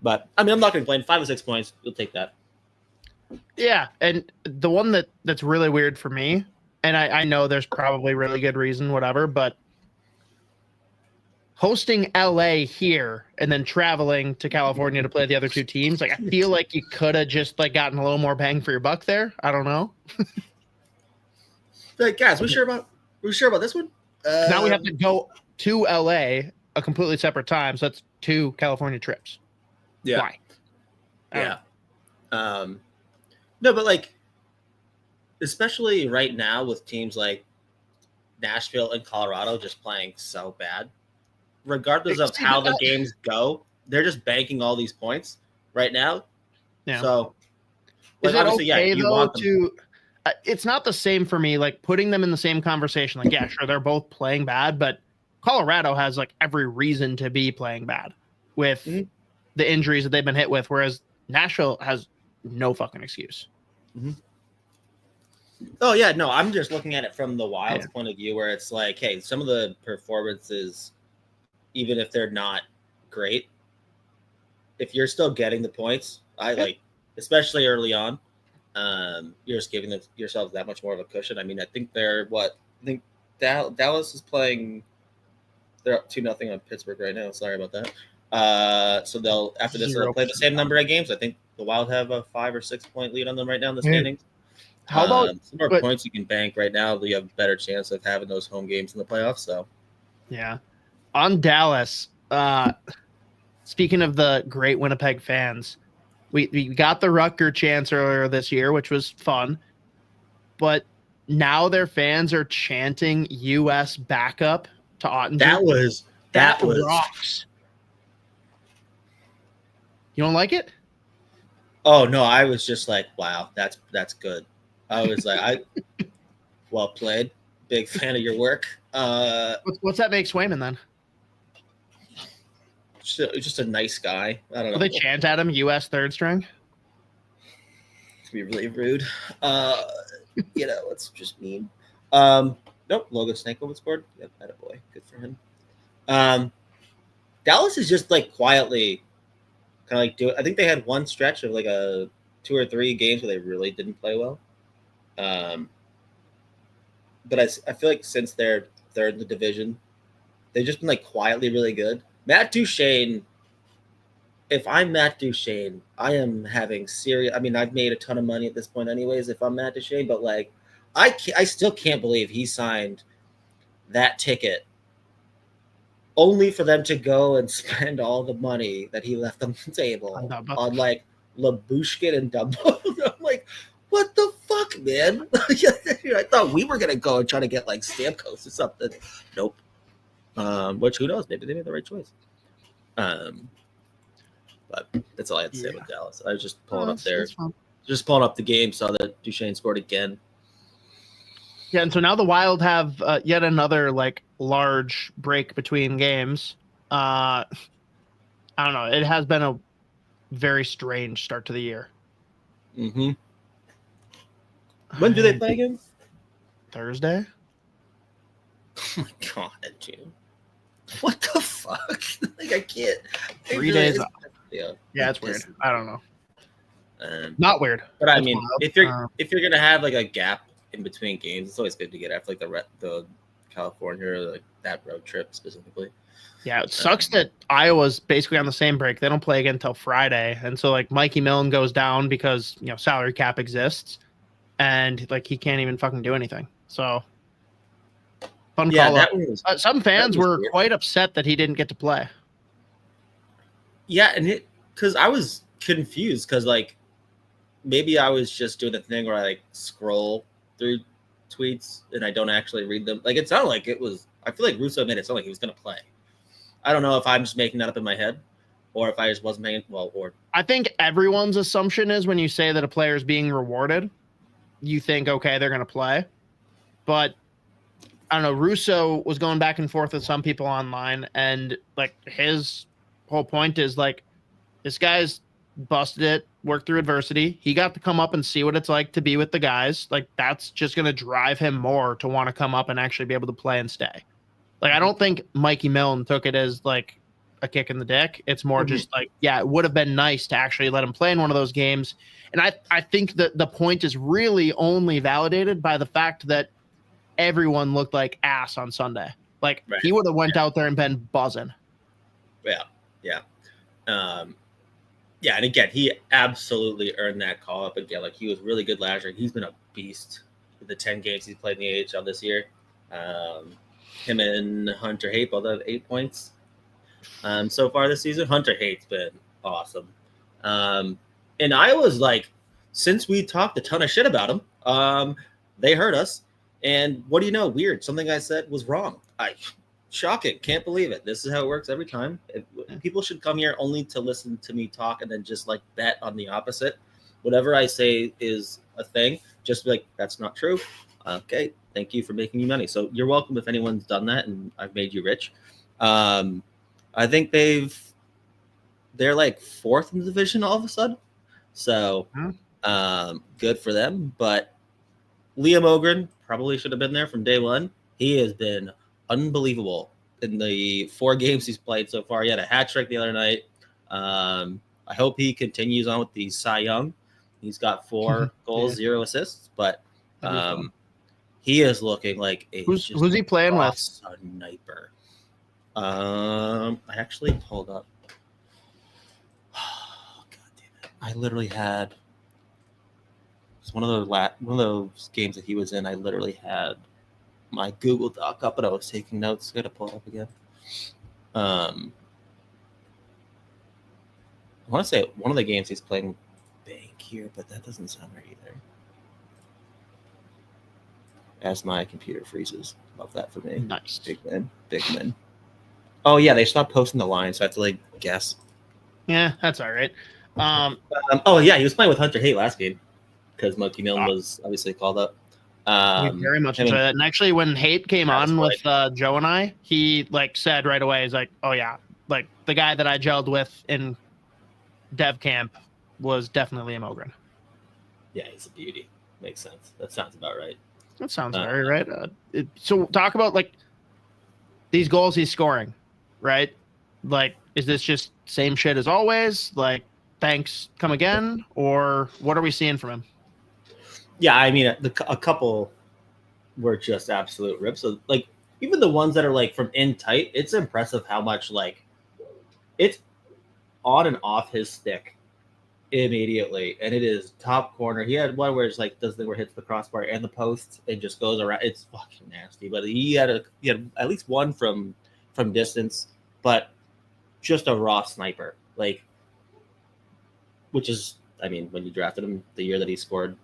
But I'm not going to complain. 5 or 6 points, you'll take that. Yeah, and the one that's really weird for me, and I know there's probably really good reason, whatever, but hosting LA here and then traveling to California to play the other 2 teams, I feel like you could have just gotten a little more bang for your buck there. I don't know. Guys, we sure about this one? Now we have to go to LA a completely separate time, so that's 2 California trips. Yeah. Why? Yeah. No, but especially right now with teams like Nashville and Colorado just playing so bad, regardless of how the games go, they're just banking all these points right now. Yeah. So, is it okay though to? It's not the same for me. Putting them in the same conversation. Yeah, sure, they're both playing bad, but Colorado has every reason to be playing bad with the injuries that they've been hit with, whereas Nashville has no fucking excuse. Oh yeah, no, I'm just looking at it from the Wild's point of view, where it's like, hey, some of the performances, even if they're not great, if you're still getting the points, especially early on, you're just giving yourselves that much more of a cushion. I mean, I think Dallas is playing. They're up 2-0 on Pittsburgh right now. Sorry about that. So they'll play the same number of games. I think the Wild have a 5 or 6 point lead on them right now in the standings. How about some more points you can bank right now? You have a better chance of having those home games in the playoffs. So, yeah, on Dallas. Speaking of the great Winnipeg fans, we got the Rutger chants earlier this year, which was fun, but now their fans are chanting U.S. backup to Ottinger. That was rocks. You don't like it? Oh no, I was just like, wow, that's good. I was like, well played. Big fan of your work. What's that make Swayman then? Just a nice guy. I don't know. Will they chant at him U.S. third string? To be really rude. It's just mean. Nope, Logan Stankovic scored. Yep, attaboy. Good for him. Dallas is just like quietly kind of like I think they had one stretch of like 2 or 3 games where they really didn't play well. But I feel like since they're third in the division, they've just been like quietly really good. Matt Duchene, if I'm Matt Duchene, I am having serious. I mean, I've made a ton of money at this point, anyways. If I'm Matt Duchene, but like, I still can't believe he signed that ticket only for them to go and spend all the money that he left on the table on like Labushkin and Dumbo. I'm like, what the fuck, man? I thought we were gonna go and try to get like Stamkos or something. Nope. Which who knows? Maybe they made the right choice. But that's all I had to say with Dallas. I was just pulling up the game, saw that Duchene scored again. Yeah, and so now the Wild have yet another like large break between games. I don't know. It has been a very strange start to the year. Mm-hmm. When do they play again? Thursday. Oh my god, dude. What the fuck? Like I can't. 3 days off. Yeah, it's weird. I don't know. Not weird. But I mean, if you're gonna have like a gap in between games, it's always good to get after like the California or like that road trip specifically. Yeah, it sucks that Iowa's basically on the same break. They don't play again until Friday, and so like Mikey Milne goes down because salary cap exists, and like he can't even fucking do anything. So fun call up. Some fans were quite upset that he didn't get to play. Yeah, and because I was confused because like maybe I was just doing the thing where I like scroll through tweets and I don't actually read them. Like it sounded like it was. I feel like Russo made it sound like he was going to play. I don't know if I'm just making that up in my head, or if I just wasn't making or. I think everyone's assumption is when you say that a player is being rewarded, you think okay they're going to play, but I don't know. Russo was going back and forth with some people online, and like his whole point is like this guy's busted it, worked through adversity. He got to come up and see what it's like to be with the guys. Like that's just going to drive him more to want to come up and actually be able to play and stay. Like I don't think Mikey Milne took it as like a kick in the dick. It's more just like, yeah, it would have been nice to actually let him play in one of those games. And I think that the point is really only validated by the fact that everyone looked like ass on Sunday. Like he would have went out there and been buzzing. Yeah. And again, he absolutely earned that call up again. Like he was really good last year. He's been a beast with the 10 games he's played in the AHL this year. Him and Hunter Haight both have 8 points so far this season. Hunter Haight's been awesome. And I was like, since we talked a ton of shit about him, they heard us. And what do you know? Weird. Something I said was wrong. Shocking. Can't believe it. This is how it works every time. People should come here only to listen to me talk and then just like bet on the opposite. Whatever I say is a thing. Just be like, that's not true. Okay. Thank you for making me money. So you're welcome if anyone's done that and I've made you rich. I think they're like 4th in the division all of a sudden. So good for them. But Liam Öhgren probably should have been there from day one. He has been unbelievable in the 4 games he's played so far. He had a hat trick the other night. I hope he continues on with the Cy Young. He's got 4 goals, 0 assists, but he is looking like a who's he playing with? Sniper. I actually pulled up. Oh, God damn it! I literally had. It's one of those games that he was in. I literally had my Google Doc up, and I was taking notes. Got to pull it up again. I want to say one of the games he's playing Bank here, but that doesn't sound right either. As my computer freezes. Love that for me. Nice. Big win. Oh, yeah, they stopped posting the line, so I have to, guess. Yeah, that's all right. Oh, yeah, he was playing with Hunter Haight last game because Mikey Milne was obviously called up. We very much enjoy that. And actually, when Haight came on with Joe and I, he, said right away, he's like, oh, yeah, the guy that I gelled with in dev camp was definitely Liam Öhgren. Yeah, he's a beauty. Makes sense. That sounds about right. That sounds very right. So talk about these goals he's scoring, right? Is this just same shit as always? Thanks, come again, or what are we seeing from him? Yeah, I mean, a couple were just absolute rips. So even the ones that are from in tight, it's impressive how much it's on and off his stick immediately, and it is top corner. He had one where it's does the thing where it hits the crossbar and the post and just goes around. It's fucking nasty. But he had at least one from distance, but just a raw sniper. Which is, I mean, when you drafted him the year that he scored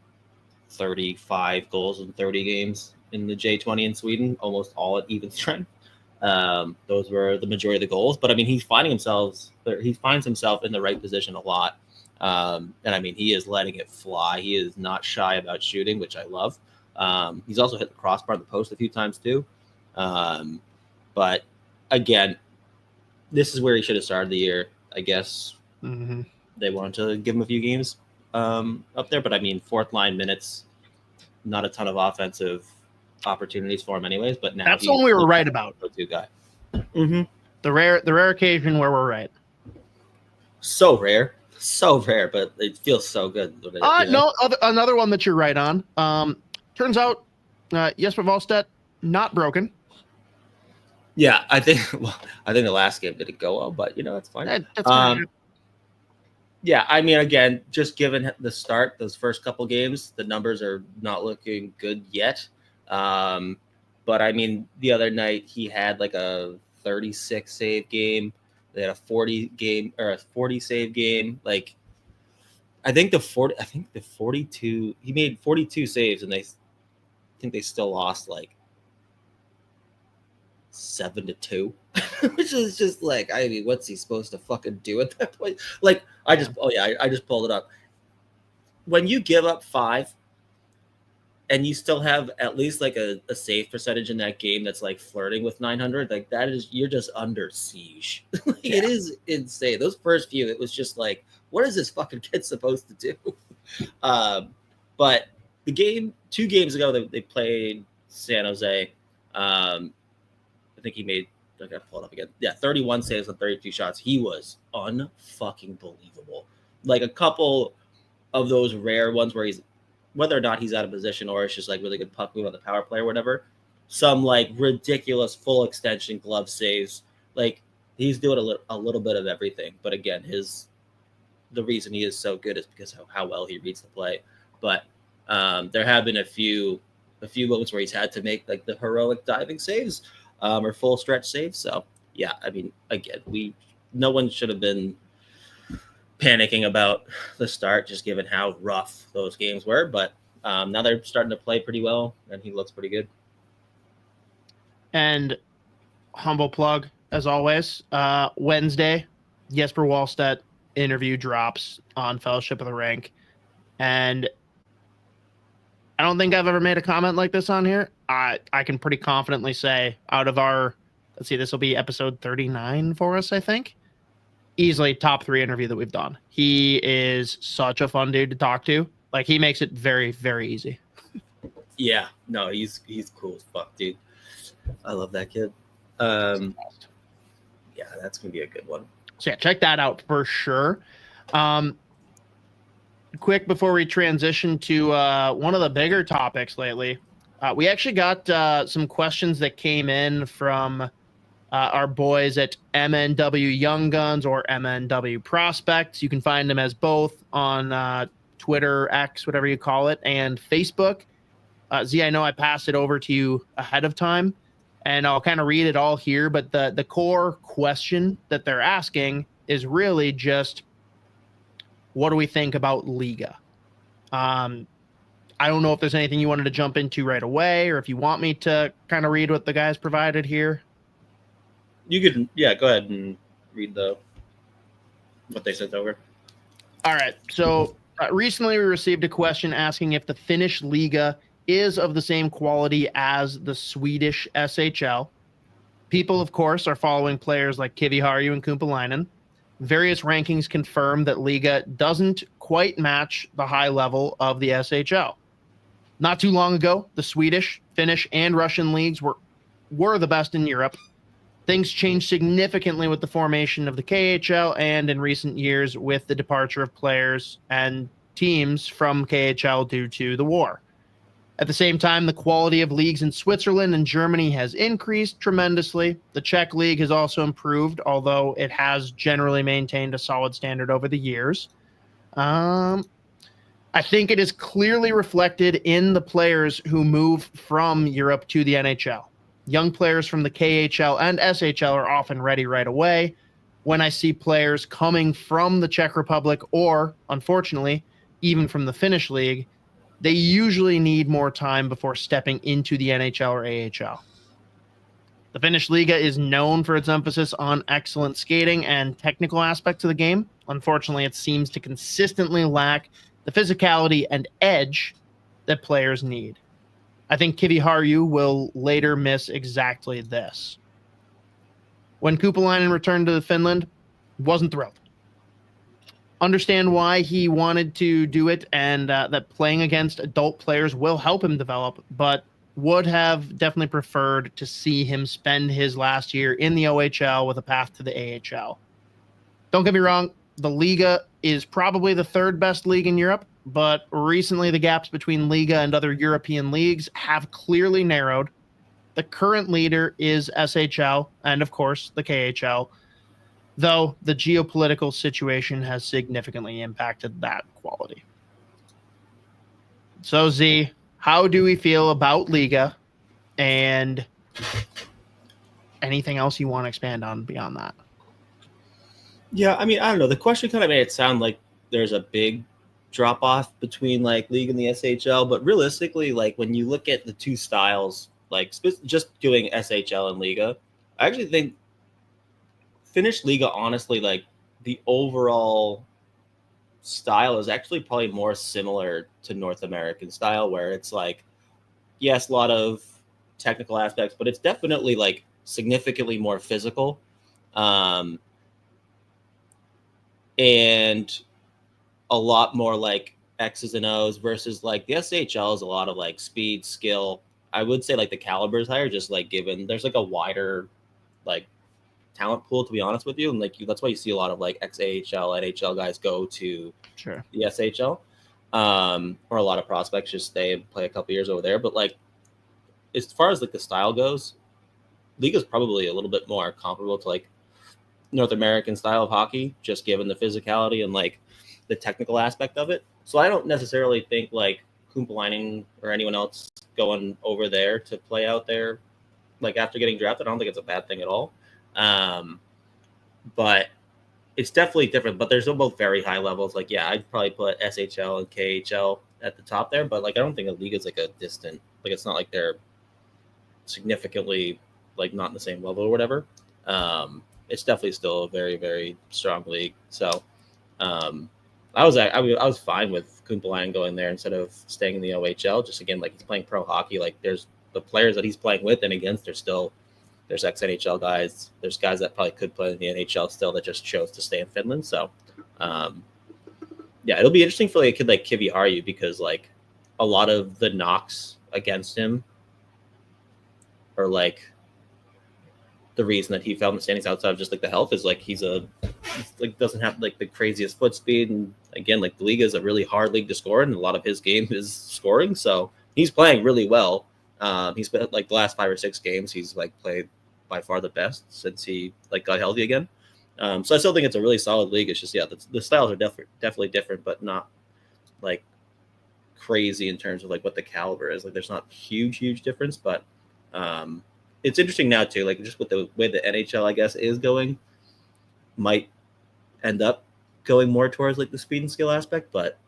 35 goals in 30 games in the J20 in Sweden, almost all at even strength. Those were the majority of the goals. But I mean, he finds himself in the right position a lot. And I mean, he is letting it fly. He is not shy about shooting, which I love. He's also hit the crossbar and the post a few times too. But again, this is where he should have started the year, I guess. Mm-hmm. They wanted to give him a few games up there, but I mean, 4th line minutes, not a ton of offensive opportunities for him anyways. But now that's what we were right about. Go-to guy. Mm-hmm. The rare occasion where we're right. So rare, but it feels so good. Another one that you're right on. Turns out Jesper Wallstedt not broken. Yeah, I think the last game didn't go well, but that's fine. That's fine. Yeah, I mean, again, just given the start, those first couple games, the numbers are not looking good yet. But I mean, the other night he had a 36 save game. They had a 40 save game. I think the 42. He made 42 saves, and I think they still lost 7-2, which is just I mean, what's he supposed to fucking do at that point? I just pulled it up. When you give up 5 and you still have at least a save percentage in that game that's flirting with 900, that is, you're just under siege. It is insane. Those first few, it was just what is this fucking kid supposed to do? But the 2 games ago, they played San Jose. I think he made, I gotta pull it up again. Yeah, 31 saves on 32 shots. He was unfucking believable. A couple of those rare ones where whether or not he's out of position or it's just really good puck move on the power play or whatever. Some ridiculous full extension glove saves. He's doing a little bit of everything. But again, the reason he is so good is because of how well he reads the play. But there have been a few moments where he's had to make the heroic diving saves. Or full stretch saves. So yeah, I mean, again, no one should have been panicking about the start, just given how rough those games were. But now they're starting to play pretty well, and he looks pretty good. And humble plug, as always, Wednesday, Jesper Wallstedt interview drops on Fellowship of the Rink. And I don't think I've ever made a comment like this on here. I can pretty confidently say out of our, this will be episode 39 for us, I think. Easily top 3 interview that we've done. He is such a fun dude to talk to. He makes it very, very easy. Yeah, no, he's cool as fuck, dude. I love that kid. Yeah, that's gonna be a good one. So yeah, check that out for sure. Quick before we transition to one of the bigger topics lately, we actually got some questions that came in from our boys at MNW Young Guns or MNW Prospects. You can find them as both on Twitter, X, whatever you call it, and Facebook. Z, I know I passed it over to you ahead of time, and I'll kind of read it all here, but the core question that they're asking is really just, what do we think about Liiga? I don't know if there's anything you wanted to jump into right away, or if you want me to kind of read what the guys provided here. You could, go ahead and read what they sent over. All right. So recently we received a question asking if the Finnish Liiga is of the same quality as the Swedish SHL. People, of course, are following players like Kiviharju and Kumpalainen. Various rankings confirm that Liiga doesn't quite match the high level of the SHL. Not too long ago, the Swedish, Finnish, and Russian leagues were the best in Europe. Things changed significantly with the formation of the KHL and in recent years with the departure of players and teams from KHL due to the war. At the same time, the quality of leagues in Switzerland and Germany has increased tremendously. The Czech league has also improved, although it has generally maintained a solid standard over the years. I think it is clearly reflected in the players who move from Europe to the NHL. Young players from the KHL and SHL are often ready right away. When I see players coming from the Czech Republic or, unfortunately, even from the Finnish league, they usually need more time before stepping into the NHL or AHL. The Finnish Liiga is known for its emphasis on excellent skating and technical aspects of the game. Unfortunately, it seems to consistently lack the physicality and edge that players need. I think Kiviharju will later miss exactly this. When Kumpalainen returned to Finland, wasn't thrilled. Understand why he wanted to do it, and that playing against adult players will help him develop, but would have definitely preferred to see him spend his last year in the OHL with a path to the AHL. Don't get me wrong, the Liiga is probably the third best league in Europe, but recently the gaps between Liiga and other European leagues have clearly narrowed. The current leader is SHL and, of course, the KHL, though the geopolitical situation has significantly impacted that quality. So, Z, how do we feel about Liiga, and anything else you want to expand on beyond that? Yeah, I mean, I don't know. The question kind of made it sound like there's a big drop off between like League and the SHL, but realistically, like when you look at the two styles, like just doing SHL and Liiga, I actually think Finnish Liiga, honestly, like the overall style is actually probably more similar to North American style, where it's like, yes, a lot of technical aspects, but it's definitely like significantly more physical. And a lot more like X's and O's versus like the SHL is a lot of like speed, skill. I would say like the caliber is higher, just like given there's like a wider like talent pool, to be honest with you. And like that's why you see a lot of like ex-AHL, NHL guys go to the SHL. Or a lot of prospects just stay and play a couple years over there. But like as far as like the style goes, Liiga is probably a little bit more comparable to like North American style of hockey, just given the physicality and like the technical aspect of it. So I don't necessarily think like Kumpalainen or anyone else going over there to play out there like after getting drafted, I don't think it's a bad thing at all. But it's definitely different, but there's both very high levels. Like, yeah, I'd probably put SHL and KHL at the top there, but like I don't think a league is like a distant, like it's not like they're significantly like not in the same level or whatever. It's definitely still a very, very strong league. So I was fine with Kumpalainen going there instead of staying in the OHL. Just again, like he's playing pro hockey. Like there's the players that he's playing with and against. There's ex-NHL guys. There's guys that probably could play in the NHL still that just chose to stay in Finland. So yeah, it'll be interesting for like a kid like Kiviharju because like a lot of the knocks against him, or like the reason that he fell in the standings outside of just like the health is like he's like doesn't have like the craziest foot speed, and again like the Liiga is a really hard league to score, and a lot of his game is scoring, so he's playing really well. He's been like the last 5 or 6 games he's like played by far the best since he like got healthy again. So I still think it's a really solid league. It's just the styles are definitely different, but not like crazy in terms of like what the caliber is. Like there's not huge difference, but it's interesting now too, like just with the way the NHL I guess is going, might end up going more towards like the speed and skill aspect, but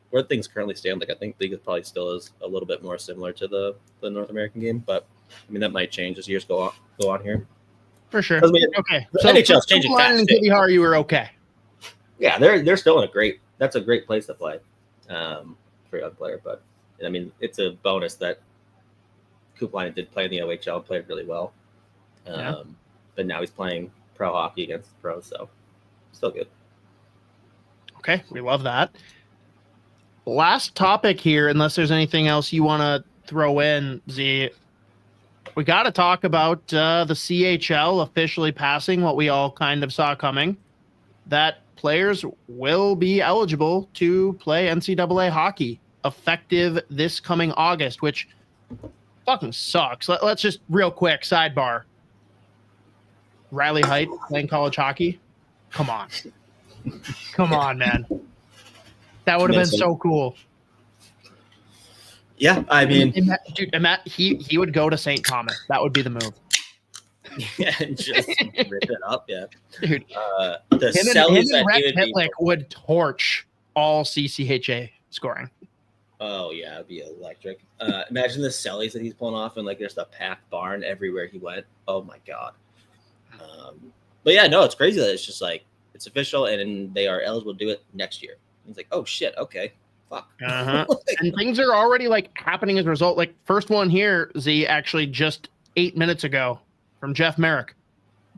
where things currently stand, like I think Liiga probably still is a little bit more similar to the North American game, but I mean that might change as years go on here. For sure. Okay. So NHL's changing fast. You were okay. Yeah, they're still in that's a great place to play for a young player, but I mean it's a bonus that Kuplainen did play in the OHL and played really well. But now he's playing pro hockey against the pros, so still good. Okay, we love that. Last topic here, unless there's anything else you want to throw in, Z. We got to talk about the CHL officially passing what we all kind of saw coming, that players will be eligible to play NCAA hockey effective this coming August, which fucking sucks. Let's just real quick sidebar. Riley Heidt playing college hockey. Come on. Come on, man. That would have been so cool. Yeah, I mean, dude, he would go to St. Thomas. That would be the move. Yeah, and just rip it up. Yeah, dude. The Sellies and Rex Pitlick would torch all CCHA scoring. Oh yeah, it'd be electric. Imagine the Sellies that he's pulling off, and like there's a packed barn everywhere he went. Oh my god. But yeah, no, it's crazy that it's just like it's official, and they are eligible to do it next year. He's like, oh shit, okay, fuck. And things are already like happening as a result. Like first one here, Z, actually just 8 minutes ago from Jeff Merrick.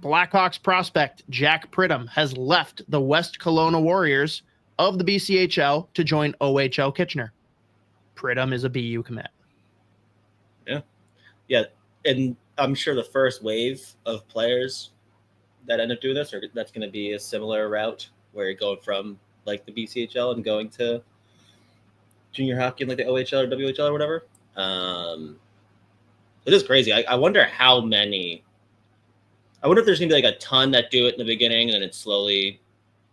Blackhawks prospect Jack Pridham has left the West Kelowna Warriors of the BCHL to join OHL Kitchener. Pridham is a BU commit. Yeah, and I'm sure the first wave of players that end up doing this, or that's going to be a similar route where you're going from like the BCHL and going to junior hockey and like the OHL or WHL or whatever. It is crazy. I wonder how many. I wonder if there's going to be like a ton that do it in the beginning and then it slowly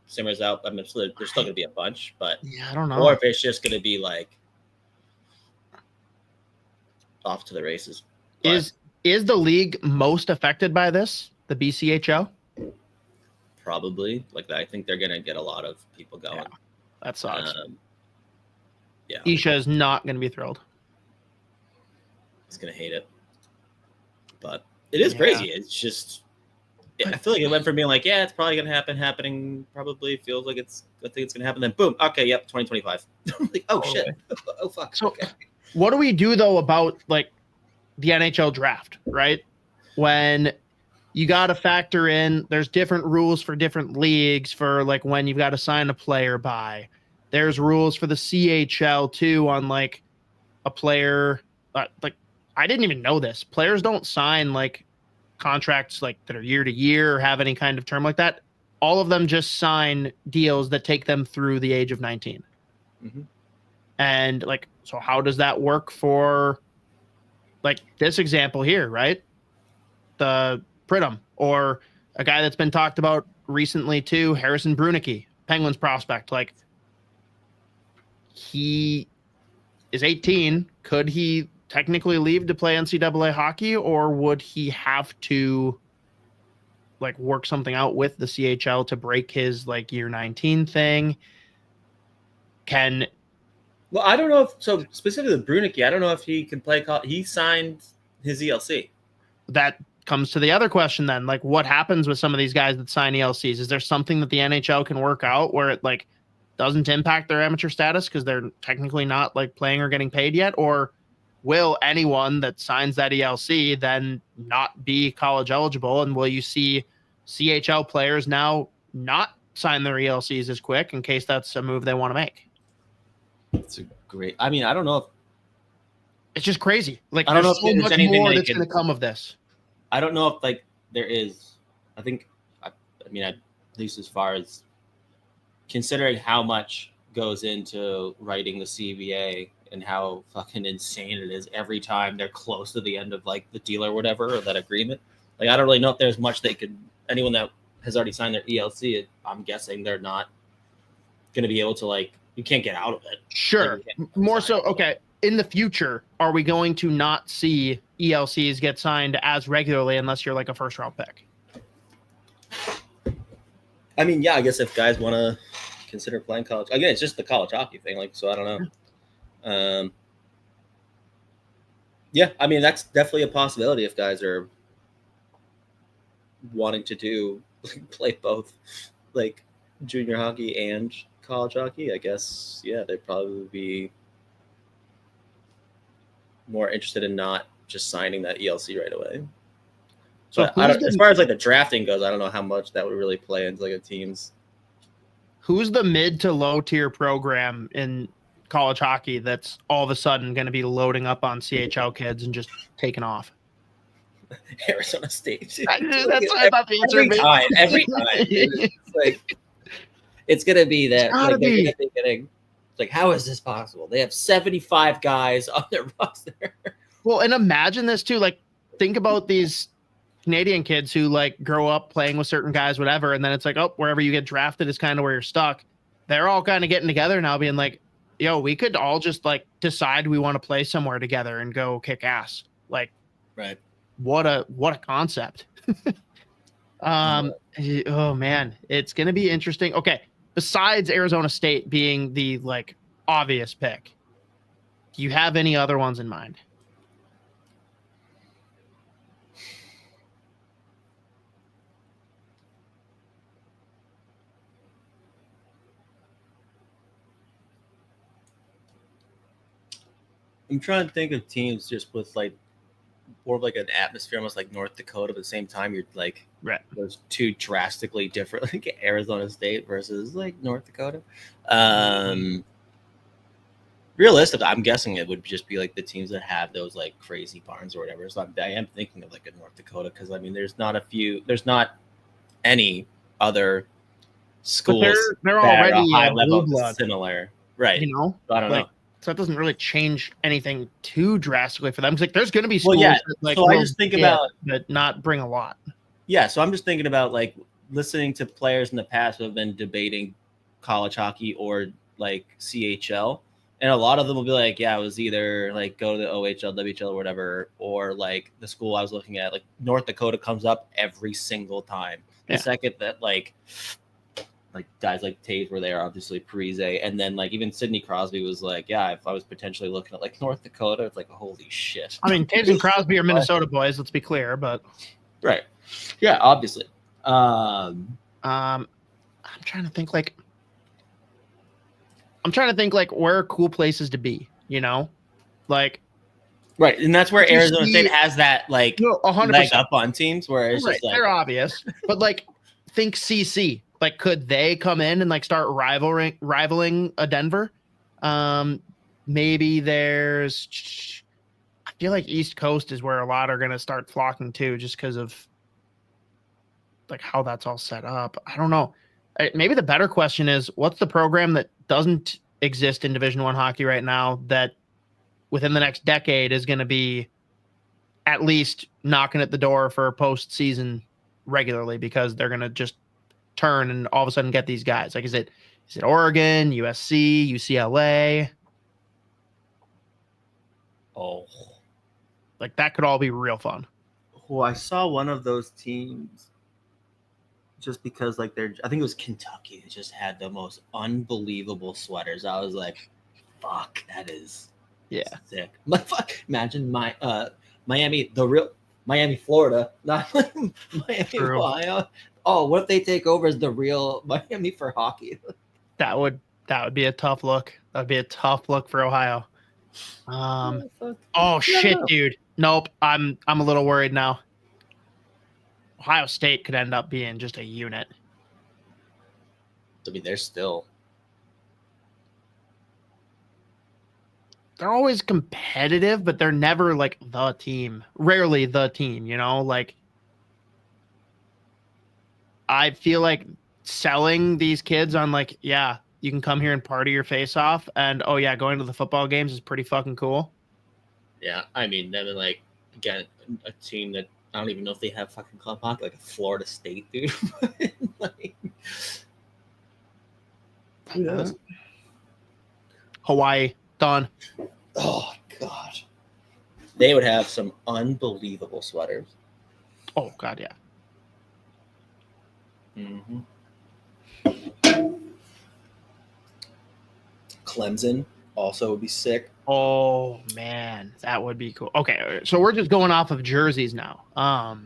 simmers out. I mean, there's still going to be a bunch, but yeah, I don't know. Or if it's just going to be like off to the races. But is the league most affected by this? The BCHL? Probably. Like I think they're going to get a lot of people going. Yeah, that sucks. Yeah. Isha is not going to be thrilled. He's going to hate it. But it is crazy. It's just, I feel like it went from being like, yeah, it's probably going to happening. Probably feels like I think it's going to happen. Then boom. Okay. Yep. 2025. Like, oh shit. Oh fuck. So okay. What do we do though about like the NHL draft, right? When you got to factor in, there's different rules for different leagues for like when you've got to sign a player by. There's rules for the CHL too on like a player. Like I didn't even know this. Players don't sign like contracts like that are year to year or have any kind of term like that. All of them just sign deals that take them through the age of 19. Mm-hmm. And like, so how does that work for like this example here, right? The Pridham, or a guy that's been talked about recently too, Harrison Brunicky, Penguins prospect. Like he is 18. Could he technically leave to play NCAA hockey, or would he have to like work something out with the CHL to break his like year 19 thing? Well, I don't know if so specifically Brunicky. I don't know if he can play. He signed his ELC. That comes to the other question then. Like, what happens with some of these guys that sign ELCs? Is there something that the NHL can work out where it like doesn't impact their amateur status because they're technically not like playing or getting paid yet? Or will anyone that signs that ELC then not be college eligible? And will you see CHL players now not sign their ELCs as quick in case that's a move they want to make? It's a great. I mean, I don't know if It's just crazy. Like, I don't know there's if so there's much anything more they that's can- going to come of this. I don't know if like there is. I think. I mean, at least as far as considering how much goes into writing the CBA and how fucking insane it is every time they're close to the end of like the deal or whatever, or that agreement. Like, I don't really know if there's much they could. Anyone that has already signed their ELC, I'm guessing they're not going to be able to, like, you can't get out of it. Sure. Like, More so, okay. In the future, are we going to not see ELCs get signed as regularly unless you're like a first round pick? I mean, yeah, I guess if guys want to consider playing college, again, it's just the college hockey thing. Like, so I don't know. Yeah, I mean, that's definitely a possibility if guys are wanting to do play both, like junior hockey and college hockey. I guess, yeah, they'd probably be more interested in not just signing that ELC right away. So But as far as like the drafting goes, I don't know how much that would really play into like a team's. Who's the mid to low tier program in college hockey that's all of a sudden going to be loading up on CHL kids and just taking off? Arizona State. That's what I thought the answer would be. Every time. It's like, it's going to be that. It's gotta like, they're be. gonna be getting, like, how is this possible? They have 75 guys on their roster. Well, and imagine this too. Like, think about these Canadian kids who like grow up playing with certain guys, whatever, and then it's like, oh, wherever you get drafted is kind of where you're stuck. They're all kind of getting together now, being like, yo, we could all just like decide we want to play somewhere together and go kick ass. Like, Right. what a concept. Oh man, it's gonna be interesting. Okay, besides Arizona State being the like obvious pick, do you have any other ones in mind? I'm trying to think of teams just with like more of like an atmosphere, almost like North Dakota, but at the same time, you're like, Right. those two drastically different, like Arizona State versus like North Dakota. Realistically, I'm guessing it would just be like the teams that have those like crazy barns or whatever. So I am thinking of like a North Dakota because I mean, there's not any other schools they're that are already a high blue level blood, similar, right? you know. So I don't know. So that doesn't really change anything too drastically for them. It's like there's going to be Well, schools yeah. that, like, So I will just think get, about but not bring a lot. Yeah, so I'm just thinking about like listening to players in the past who have been debating college hockey or like CHL, and a lot of them will be like, "Yeah, it was either like go to the OHL, WHL, or whatever, or like the school I was looking at, like North Dakota comes up every single time." The Yeah. second that like guys like Taves were there, obviously Parise, and then like even Sidney Crosby was like, "Yeah, if I was potentially looking at like North Dakota, it's like holy shit." I mean, Taves and Crosby are Minnesota boys. Let's be clear, but Right. Yeah, obviously. I'm trying to think like where are cool places to be, you know? Like, right, and that's where you Arizona see- State has that like no, 100%. leg up on teams where it's Right, just like they're obvious. But like think CC. Like, could they come in and like start rivaling a Denver? Maybe there's I feel like East Coast is where a lot are gonna start flocking to just because of like how that's all set up. I don't know. Maybe the better question is, what's the program that doesn't exist in Division I hockey right now that within the next decade is going to be at least knocking at the door for postseason regularly because they're going to just turn and all of a sudden get these guys? Like, is it Oregon, USC, UCLA? oh. Like, that could all be real fun. Oh, I saw one of those teams just because like I think it was Kentucky that just had the most unbelievable sweaters. I was like, fuck, that is sick. Like, fuck, imagine Miami, the real Miami, Florida, not Miami, True. Ohio. Oh, what if they take over as the real Miami for hockey? That would be a tough look. That'd be a tough look for Ohio. Oh shit, dude. Nope. I'm a little worried now. Ohio State could end up being just a unit. I mean, they're still. they're always competitive, but they're never like the team. Rarely the team, you know? Like, I feel like selling these kids on like, yeah, you can come here and party your face off, and oh yeah, going to the football games is pretty fucking cool. Yeah, I mean, then like again, a team that I don't even know if they have fucking club hockey, like a Florida State, dude. Like, who knows? Hawaii, done. Oh God, they would have some unbelievable sweaters. Oh God, yeah. Mm-hmm. Clemson also would be sick. Oh man, that would be cool. Okay, so we're just going off of jerseys now. I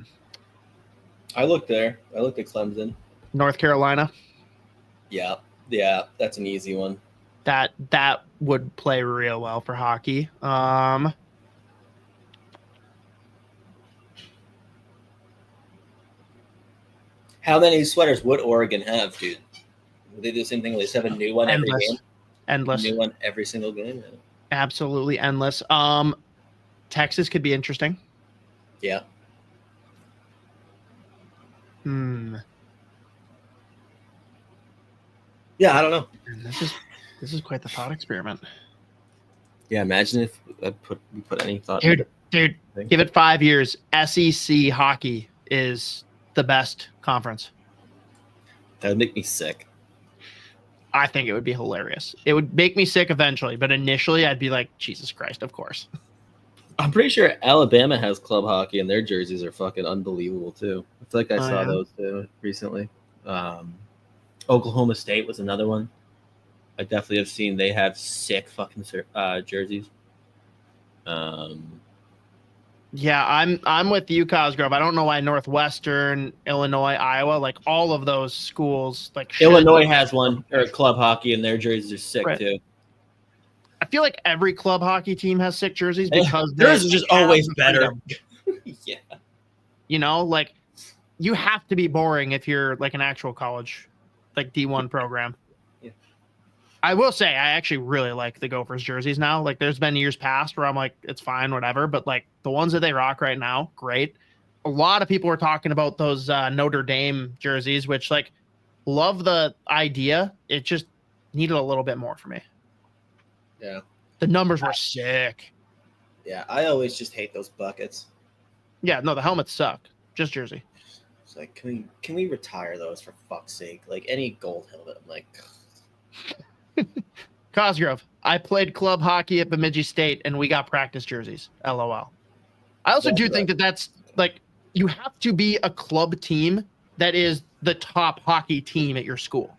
looked there. I looked at Clemson. North Carolina. Yeah, that's an easy one. That would play real well for hockey. How many sweaters would Oregon have, dude? Would they do the same thing? Would they just have a new one every game? Endless. New one every single game? Yeah. Absolutely endless. Texas could be interesting. Yeah. Yeah, I don't know. This is quite the thought experiment. Yeah, imagine if we put any thought. Dude, give it 5 years. SEC hockey is the best conference. That would make me sick. I think it would be hilarious. It would make me sick eventually, but initially I'd be like, Jesus Christ, of course. I'm pretty sure Alabama has club hockey and their jerseys are fucking unbelievable too. I feel like I saw those too recently. Oklahoma State was another one. I definitely have seen they have sick fucking jerseys. Yeah, I'm with you, Cosgrove. I don't know why Northwestern, Illinois, Iowa, like all of those schools, like Illinois has one or club hockey, and their jerseys are sick too. I feel like every club hockey team has sick jerseys because theirs is just always better. Yeah, you know, like you have to be boring if you're like an actual college, like D1 program. I will say I actually really like the Gophers jerseys now. Like there's been years past where I'm like, it's fine, whatever. But like the ones that they rock right now, great. A lot of people were talking about those Notre Dame jerseys, which like love the idea. It just needed a little bit more for me. Yeah. The numbers were sick. Yeah. I always just hate those buckets. Yeah. No, the helmets suck. Just jersey. It's like, can we retire those for fuck's sake? Like any gold helmet. I'm like, Cosgrove, I played club hockey at Bemidji State and we got practice jerseys. LOL. I also do think that's like you have to be a club team that is the top hockey team at your school.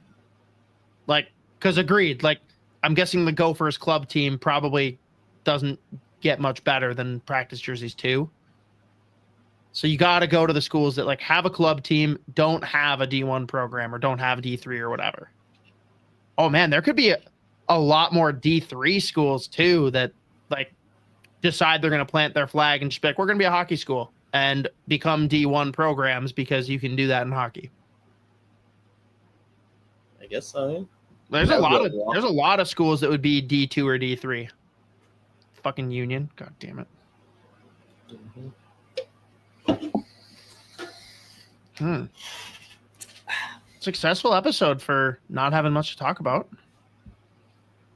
Like, because agreed, like I'm guessing the Gophers club team probably doesn't get much better than practice jerseys too. So you got to go to the schools that like have a club team, don't have a D1 program or don't have a D3 or whatever. Oh man, there could be a lot more D3 schools too that like decide they're going to plant their flag and just be like, we're going to be a hockey school and become D1 programs because you can do that in hockey. I guess so. There's a lot of schools that would be D2 or D3. Fucking Union. God damn it. Successful episode for not having much to talk about.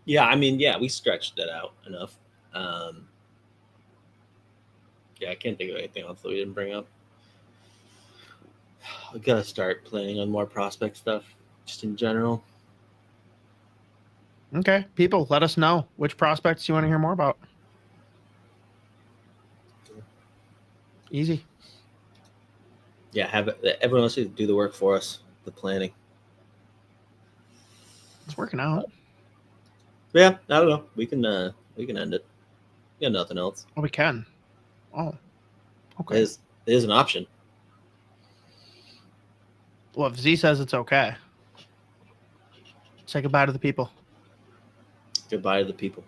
Yeah, I mean, yeah, we stretched it out enough. Yeah, I can't think of anything else that we didn't bring up. We gotta start planning on more prospect stuff, just in general. Okay, people, let us know which prospects you want to hear more about. Easy. Yeah, have everyone else do the work for us, the planning. It's working out. Yeah, I don't know. We can end it. We got nothing else. Oh, we can. Oh, okay. It is an option. Well, if Z says it's okay, say goodbye to the people. Goodbye to the people.